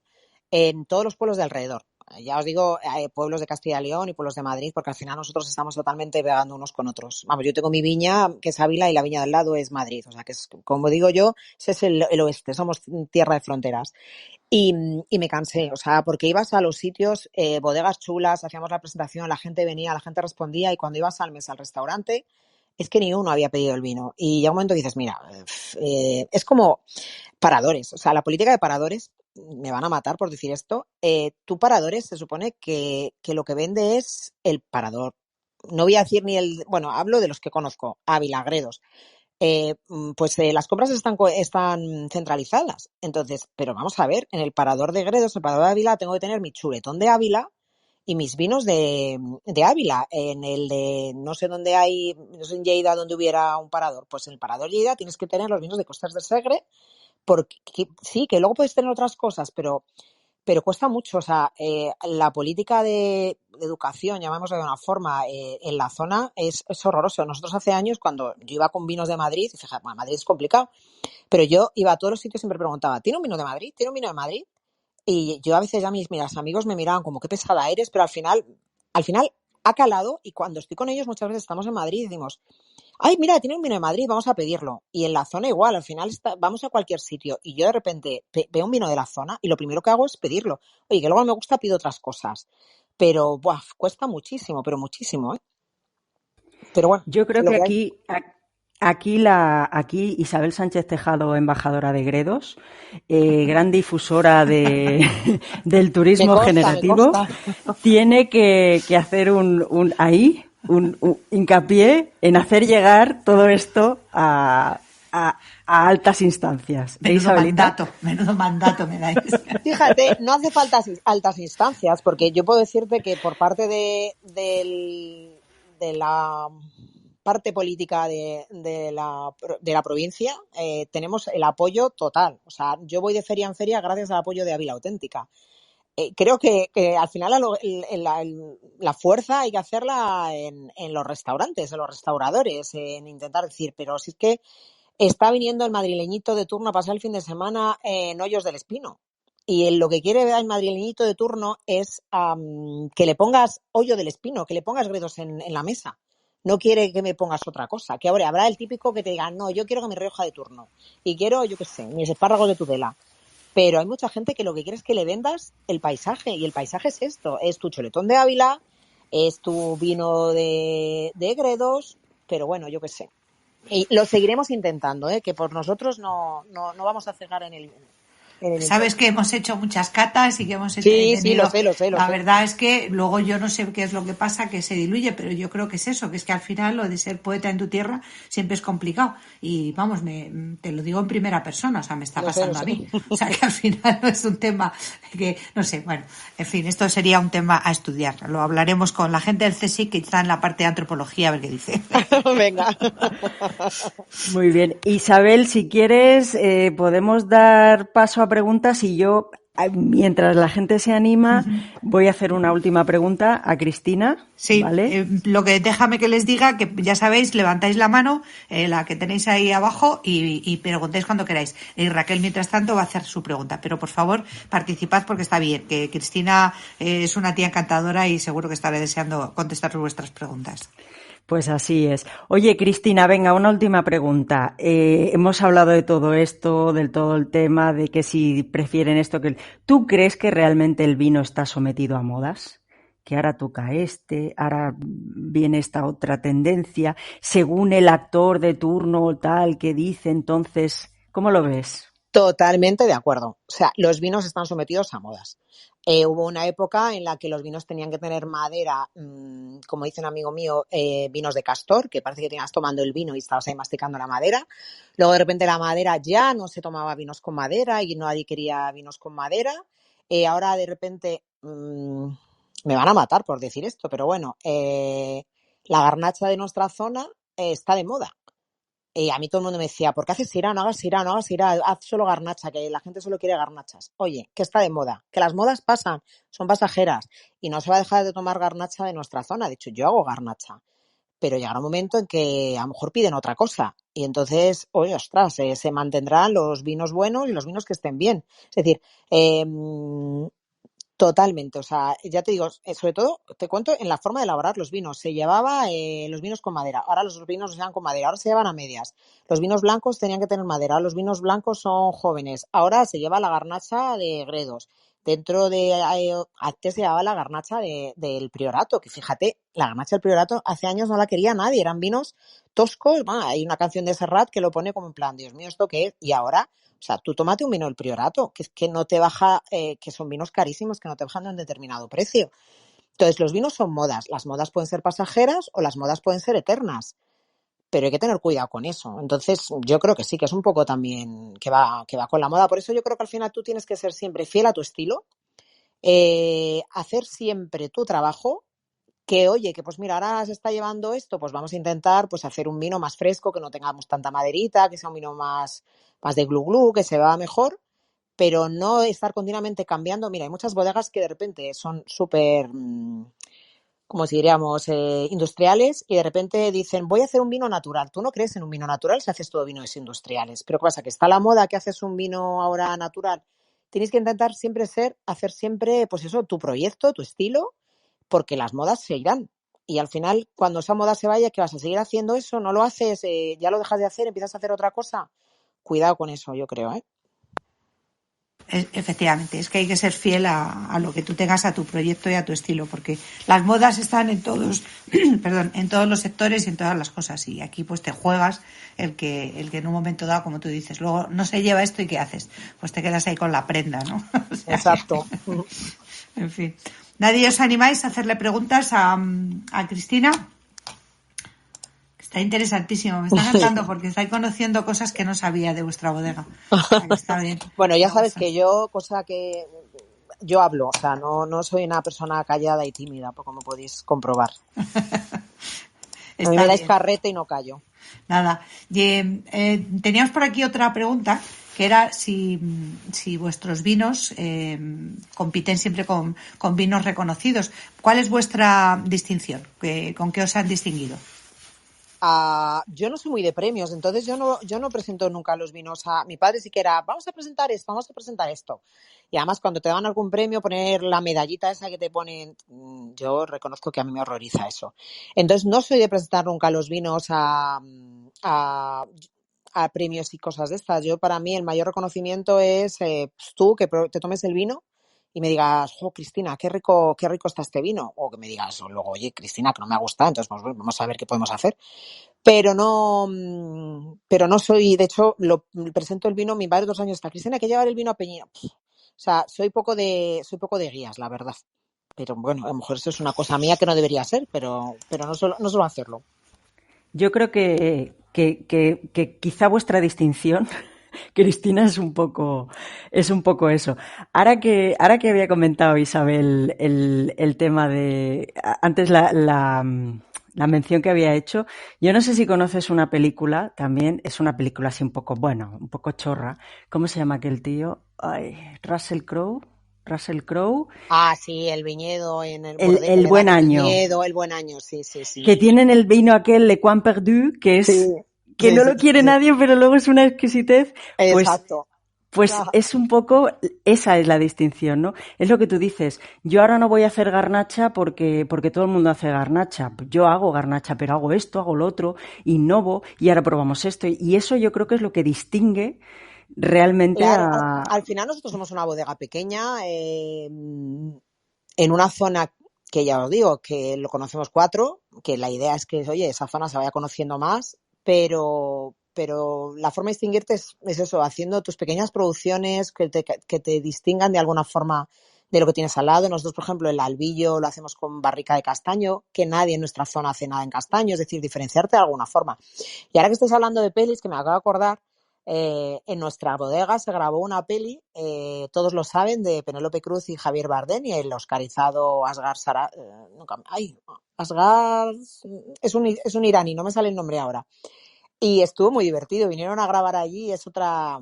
en todos los pueblos de alrededor. Ya os digo, pueblos de Castilla y León y pueblos de Madrid, porque al final nosotros estamos totalmente pegando unos con otros. Vamos, yo tengo mi viña, que es Ávila, y la viña del lado es Madrid. O sea, que es, como digo yo, ese es el oeste, somos tierra de fronteras. Y me cansé, o sea, porque ibas a los sitios, bodegas chulas, hacíamos la presentación, la gente venía, la gente respondía, y cuando ibas al mes al restaurante, es que ni uno había pedido el vino. Y llega un momento que dices, mira, es como paradores, o sea, la política de paradores, me van a matar por decir esto, tú paradores se supone que lo que vende es el parador. No voy a decir ni el, bueno, hablo de los que conozco, Ávila, Gredos. Pues las compras están centralizadas. Entonces, pero vamos a ver, en el parador de Gredos, el parador de Ávila, tengo que tener mi chuletón de Ávila y mis vinos de Ávila. En el de, no sé dónde hay, no sé en Lleida donde hubiera un parador, pues en el parador Lleida tienes que tener los vinos de Costas del Segre, porque sí, que luego puedes tener otras cosas, pero cuesta mucho. O sea, la política de educación, llamémoslo de una forma, en la zona es horroroso. Nosotros hace años, cuando yo iba con vinos de Madrid, y fíjate, bueno, Madrid es complicado, pero yo iba a todos los sitios y siempre preguntaba, ¿tiene un vino de Madrid? ¿Tiene un vino de Madrid? Y yo a veces ya mis amigos me miraban como qué pesada eres, pero al final ha calado, y cuando estoy con ellos muchas veces estamos en Madrid y decimos, ay, mira, tiene un vino de Madrid, vamos a pedirlo. Y en la zona igual, al final vamos a cualquier sitio y yo de repente veo un vino de la zona y lo primero que hago es pedirlo. Oye, que luego me gusta, pido otras cosas. Pero, buah, cuesta muchísimo, pero muchísimo, ¿eh? Pero bueno, Yo creo lo que que hay. aquí Isabel Sánchez Tejado, embajadora de Gredos, gran difusora del Me turismo consta, me generativo, consta. tiene que hacer un hincapié en hacer llegar todo esto a altas instancias. Isabelita? Menudo mandato me dais. Fíjate, no hace falta altas instancias, porque yo puedo decirte que por parte de la parte política de la provincia tenemos el apoyo total. O sea, yo voy de feria en feria gracias al apoyo de Ávila Auténtica. Creo que al final la fuerza hay que hacerla en los restaurantes, en los restauradores, en intentar decir, pero si es que está viniendo el madrileñito de turno a pasar el fin de semana en Hoyos del Espino. Y lo que quiere el madrileñito de turno es que le pongas Hoyo del Espino, que le pongas Gredos en la mesa. No quiere que me pongas otra cosa. Que ahora habrá el típico que te diga, no, yo quiero que mi Rioja de turno. Y quiero, yo qué sé, mis espárragos de Tudela. Pero hay mucha gente que lo que quiere es que le vendas el paisaje. Y el paisaje es esto. Es tu chuletón de Ávila, es tu vino de Gredos. Pero bueno, yo qué sé. Y lo seguiremos intentando, que por nosotros no vamos a cegar en el Sabes que hemos hecho muchas catas y que hemos Sí, tenido... lo sé. La verdad es que luego yo no sé qué es lo que pasa, que se diluye, pero yo creo que es eso, que es que al final lo de ser poeta en tu tierra siempre es complicado. Y vamos, te lo digo en primera persona, o sea, me está pasando a mí. O sea, que al final no es un tema que, no sé, bueno, en fin, esto sería un tema a estudiar. Lo hablaremos con la gente del CSIC, que está en la parte de antropología, a ver qué dice. Venga. Muy bien. Isabel, si quieres, podemos dar paso a preguntas y yo, mientras la gente se anima, voy a hacer una última pregunta a Cristina. Sí, ¿vale? Lo que déjame que les diga, que ya sabéis, levantáis la mano, la que tenéis ahí abajo, y preguntéis cuando queráis. Y Raquel, mientras tanto, va a hacer su pregunta. Pero por favor, participad porque está bien, que Cristina es una tía encantadora y seguro que estaré deseando contestar vuestras preguntas. Pues así es. Oye, Cristina, venga, una última pregunta. Hemos hablado de todo esto, del todo el tema, de que si prefieren esto que... ¿Tú crees que realmente el vino está sometido a modas? Que ahora toca ahora viene esta otra tendencia, según el actor de turno o tal que dice, entonces, ¿cómo lo ves? Totalmente de acuerdo. O sea, los vinos están sometidos a modas. Hubo una época en la que los vinos tenían que tener madera, como dice un amigo mío, vinos de castor, que parece que tenías tomando el vino y estabas ahí masticando la madera. Luego de repente la madera ya no se tomaba vinos con madera y nadie quería vinos con madera. Ahora de repente me van a matar por decir esto, pero bueno, la garnacha de nuestra zona está de moda. Y a mí todo el mundo me decía, ¿por qué haces sirá? No hagas sirá, no hagas sirá, haz solo garnacha, que la gente solo quiere garnachas. Oye, que está de moda, que las modas pasan, son pasajeras, y no se va a dejar de tomar garnacha de nuestra zona. De hecho, yo hago garnacha, pero llegará un momento en que a lo mejor piden otra cosa. Y entonces, oye, ostras, se mantendrán los vinos buenos y los vinos que estén bien. Es decir, totalmente, o sea, ya te digo, sobre todo, te cuento en la forma de elaborar los vinos. Se llevaba los vinos con madera, ahora los vinos no se llevan con madera, ahora se llevan a medias. Los vinos blancos tenían que tener madera, los vinos blancos son jóvenes, ahora se lleva la garnacha de Gredos. Dentro de, antes se llevaba la garnacha del Priorato, que fíjate, la garnacha del Priorato hace años no la quería nadie, eran vinos toscos. Hay una canción de Serrat que lo pone como en plan, Dios mío, ¿esto qué es? Y ahora, o sea, tú tómate un vino del Priorato, que es que no te baja, que son vinos carísimos, que no te bajan de un determinado precio. Entonces, los vinos son modas. Las modas pueden ser pasajeras o las modas pueden ser eternas, pero hay que tener cuidado con eso. Entonces, yo creo que sí, que es un poco también que va con la moda. Por eso yo creo que al final tú tienes que ser siempre fiel a tu estilo, hacer siempre tu trabajo. Que oye, que pues mira, ahora se está llevando esto, pues vamos a intentar pues hacer un vino más fresco, que no tengamos tanta maderita, que sea un vino más de glu glu, que se beba mejor, pero no estar continuamente cambiando. Mira, hay muchas bodegas que de repente son súper, como si diríamos, industriales, y de repente dicen, voy a hacer un vino natural. Tú no crees en un vino natural si haces todo vinos industriales. Pero ¿qué pasa? Que está la moda que haces un vino ahora natural. Tienes que intentar siempre hacer siempre, pues eso, tu proyecto, tu estilo, porque las modas se irán. Y al final, cuando esa moda se vaya, ¿qué vas a seguir haciendo eso? ¿No lo haces? ¿Ya lo dejas de hacer? ¿Empiezas a hacer otra cosa? Cuidado con eso, yo creo, ¿eh? Efectivamente, es que hay que ser fiel a lo que tú tengas, a tu proyecto y a tu estilo, porque las modas están en todos, perdón, en todos los sectores y en todas las cosas, y aquí pues te juegas el que en un momento dado, como tú dices, luego no se lleva esto y ¿qué haces? Pues te quedas ahí con la prenda, ¿no? O sea, exacto. En fin. ¿Nadie os animáis a hacerle preguntas a Cristina? Está interesantísimo, me está encantando porque estáis conociendo cosas que no sabía de vuestra bodega. Está bien. Bueno, ya sabes que yo hablo, o sea, no soy una persona callada y tímida, como podéis comprobar. A mí me dais carrete y no callo. Nada. Teníamos por aquí otra pregunta, que era si vuestros vinos compiten siempre con vinos reconocidos. ¿Cuál es vuestra distinción? ¿Con qué os han distinguido? Yo no soy muy de premios, entonces yo no presento nunca los vinos. Mi padre sí que era, vamos a presentar esto. Y además cuando te dan algún premio, poner la medallita esa que te ponen, yo reconozco que a mí me horroriza eso. Entonces no soy de presentar nunca los vinos a premios y cosas de estas. Yo, para mí, el mayor reconocimiento es pues tú que te tomes el vino y me digas, jo, Cristina, qué rico está este vino. O que me digas luego, oye, Cristina, que no me ha gustado, entonces pues, vamos a ver qué podemos hacer. Pero no soy, de hecho, presento el vino, mi padre 2 años está, Cristina, hay que llevar el vino a Peñina. O sea, soy poco de guías, la verdad. Pero bueno, a lo mejor eso es una cosa mía que no debería ser, pero no suelo hacerlo. Yo creo que quizá vuestra distinción, Cristina, es un poco eso. Ahora que había comentado Isabel el tema de antes la mención que había hecho, yo no sé si conoces una película, también es una película así un poco chorra. ¿Cómo se llama aquel tío? Ay, Russell Crowe. Sí, el viñedo en el buen año. El buen año, sí. Que tienen el vino aquel Le Coin Perdu, que es no lo quiere nadie, pero luego es una exquisitez. Exacto. Pues es un poco, esa es la distinción, ¿no? Es lo que tú dices. Yo ahora no voy a hacer garnacha porque todo el mundo hace garnacha. Yo hago garnacha, pero hago esto, hago lo otro, innovo y ahora probamos esto. Y eso yo creo que es lo que distingue realmente claro, al final nosotros somos una bodega pequeña en una zona que ya os digo, que lo conocemos 4, que la idea es que, oye, esa zona se vaya conociendo más, pero la forma de distinguirte es eso, haciendo tus pequeñas producciones que te distingan de alguna forma de lo que tienes al lado. Nosotros, por ejemplo, el albillo lo hacemos con barrica de castaño, que nadie en nuestra zona hace nada en castaño, es decir, diferenciarte de alguna forma. Y ahora que estáis hablando de pelis, que me acabo de acordar, en nuestra bodega se grabó una peli, todos lo saben, de Penélope Cruz y Javier Bardem, y el oscarizado Asghar Asghar es un iraní, no me sale el nombre ahora. Y estuvo muy divertido, vinieron a grabar allí, es otra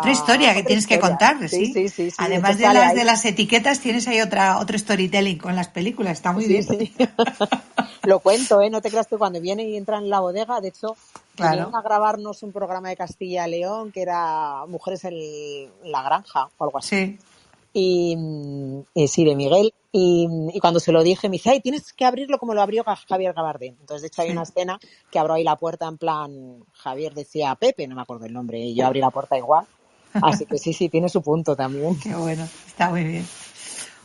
historia que tienes que contar, ¿sí? Sí. Además de las etiquetas, tienes ahí otro storytelling con las películas, está muy bien. Sí. Lo cuento, no te creas que cuando vienen y entran en la bodega, de hecho, vinieron a grabarnos un programa de Castilla y León que era Mujeres en la Granja o algo así. Sí. Y sí, de Miguel. Y cuando se lo dije, me dice, ay, tienes que abrirlo como lo abrió Javier Bardem. Entonces, de hecho, hay una escena que abro ahí la puerta en plan, Javier decía Pepe, no me acuerdo el nombre, y yo abrí la puerta igual. Así que sí, tiene su punto también. Qué bueno, está muy bien.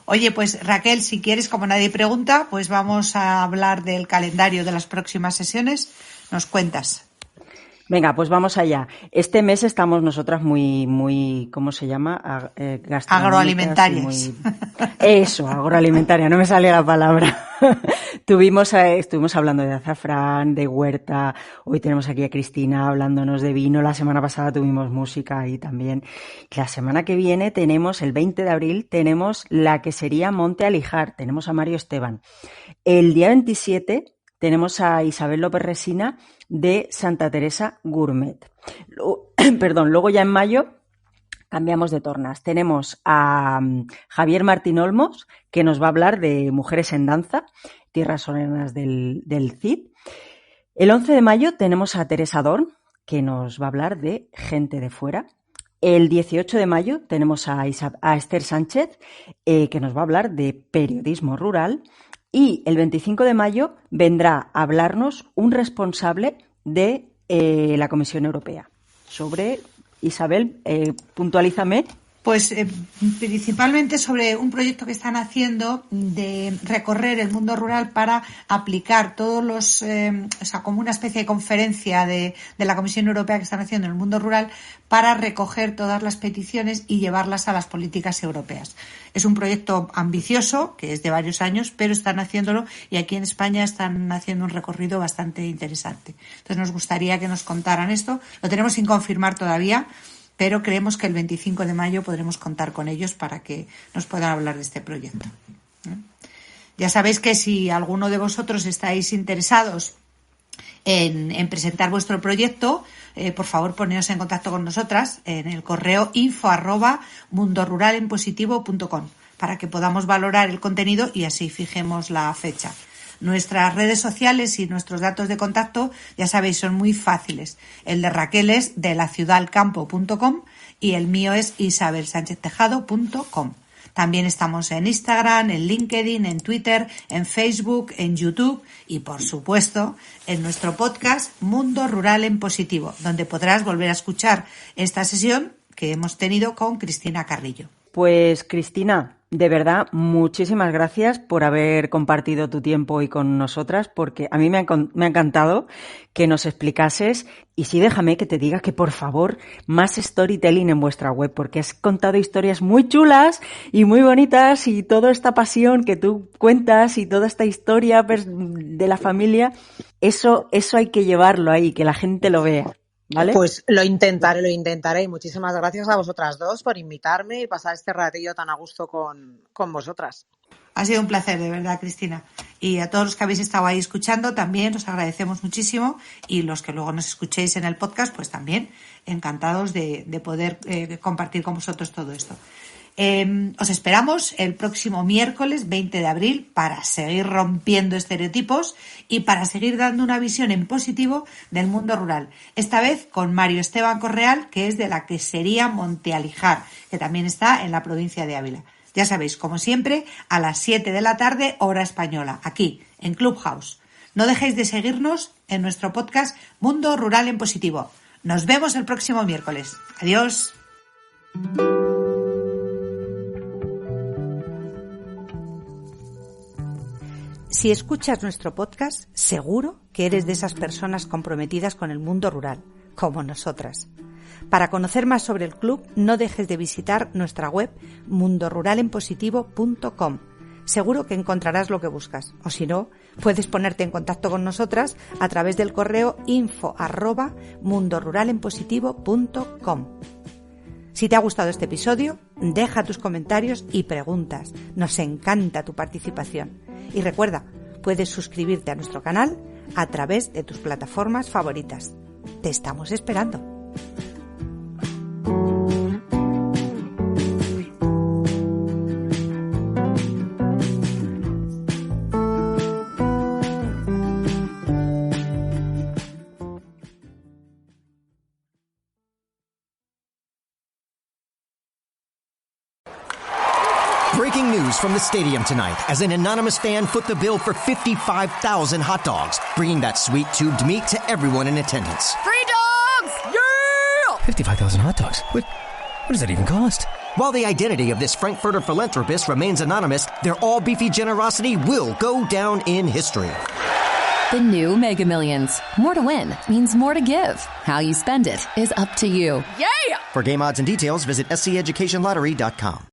Oye, pues Raquel, si quieres, como nadie pregunta, pues vamos a hablar del calendario de las próximas sesiones. Nos cuentas. Venga, pues vamos allá. Este mes estamos nosotras muy, ¿cómo se llama? Agroalimentarias. Eso, agroalimentaria, no me sale la palabra. Estuvimos hablando de azafrán, de huerta, hoy tenemos aquí a Cristina hablándonos de vino, la semana pasada tuvimos música ahí también. La semana que viene tenemos, el 20 de abril, tenemos la que sería Monte Alijar, tenemos a Mario Esteban. El día 27 tenemos a Isabel López Resina de Santa Teresa Gourmet. Luego ya en mayo cambiamos de tornas. Tenemos a Javier Martín Olmos, que nos va a hablar de Mujeres en Danza, Tierras Soleras del CID. El 11 de mayo tenemos a Teresa Dorn, que nos va a hablar de Gente de Fuera. El 18 de mayo tenemos a Esther Sánchez, que nos va a hablar de periodismo rural. Y el 25 de mayo vendrá a hablarnos un responsable de la Comisión Europea. Sobre, Isabel, puntualízame. Pues principalmente sobre un proyecto que están haciendo de recorrer el mundo rural para aplicar todos los, como una especie de conferencia de la Comisión Europea que están haciendo en el mundo rural para recoger todas las peticiones y llevarlas a las políticas europeas. Es un proyecto ambicioso, que es de varios años, pero están haciéndolo y aquí en España están haciendo un recorrido bastante interesante. Entonces nos gustaría que nos contaran esto. Lo tenemos sin confirmar todavía, pero creemos que el 25 de mayo podremos contar con ellos para que nos puedan hablar de este proyecto. Ya sabéis que si alguno de vosotros estáis interesados en presentar vuestro proyecto, por favor poneos en contacto con nosotras en el correo info@mundoruralenpositivo.com para que podamos valorar el contenido y así fijemos la fecha. Nuestras redes sociales y nuestros datos de contacto, ya sabéis, son muy fáciles. El de Raquel es delaciudalcampo.com y el mío es isabelsancheztejado.com. También estamos en Instagram, en LinkedIn, en Twitter, en Facebook, en YouTube y, por supuesto, en nuestro podcast Mundo Rural en Positivo, donde podrás volver a escuchar esta sesión que hemos tenido con Cristina Carrillo. Pues, Cristina, de verdad, muchísimas gracias por haber compartido tu tiempo hoy con nosotras, porque a mí me ha encantado que nos explicases. Y sí, déjame que te diga que, por favor, más storytelling en vuestra web, porque has contado historias muy chulas y muy bonitas y toda esta pasión que tú cuentas y toda esta historia de la familia, eso hay que llevarlo ahí, que la gente lo vea. ¿Vale? Pues lo intentaré y muchísimas gracias a vosotras dos por invitarme y pasar este ratillo tan a gusto con vosotras. Ha sido un placer, de verdad, Cristina. Y a todos los que habéis estado ahí escuchando también os agradecemos muchísimo y los que luego nos escuchéis en el podcast, pues también encantados de poder compartir con vosotros todo esto. Os esperamos el próximo miércoles 20 de abril para seguir rompiendo estereotipos y para seguir dando una visión en positivo del mundo rural. Esta vez con Mario Esteban Correal, que es de la quesería Monte Alijar, que también está en la provincia de Ávila. Ya sabéis, como siempre, a las 7 de la tarde, hora española, aquí, en Clubhouse. No dejéis de seguirnos en nuestro podcast Mundo Rural en Positivo. Nos vemos el próximo miércoles. Adiós. Si escuchas nuestro podcast, seguro que eres de esas personas comprometidas con el mundo rural, como nosotras. Para conocer más sobre el club, no dejes de visitar nuestra web mundoruralenpositivo.com. Seguro que encontrarás lo que buscas. O si no, puedes ponerte en contacto con nosotras a través del correo info@mundoruralenpositivo.com. Si te ha gustado este episodio, deja tus comentarios y preguntas. Nos encanta tu participación. Y recuerda, puedes suscribirte a nuestro canal a través de tus plataformas favoritas. Te estamos esperando. Breaking news from the stadium tonight as an anonymous fan foot the bill for 55,000 hot dogs, bringing that sweet tubed meat to everyone in attendance. Free dogs! Yeah! 55,000 hot dogs? What does that even cost? While the identity of this Frankfurter philanthropist remains anonymous, their all-beefy generosity will go down in history. The new Mega Millions. More to win means more to give. How you spend it is up to you. Yeah! For game odds and details, visit sceducationlottery.com.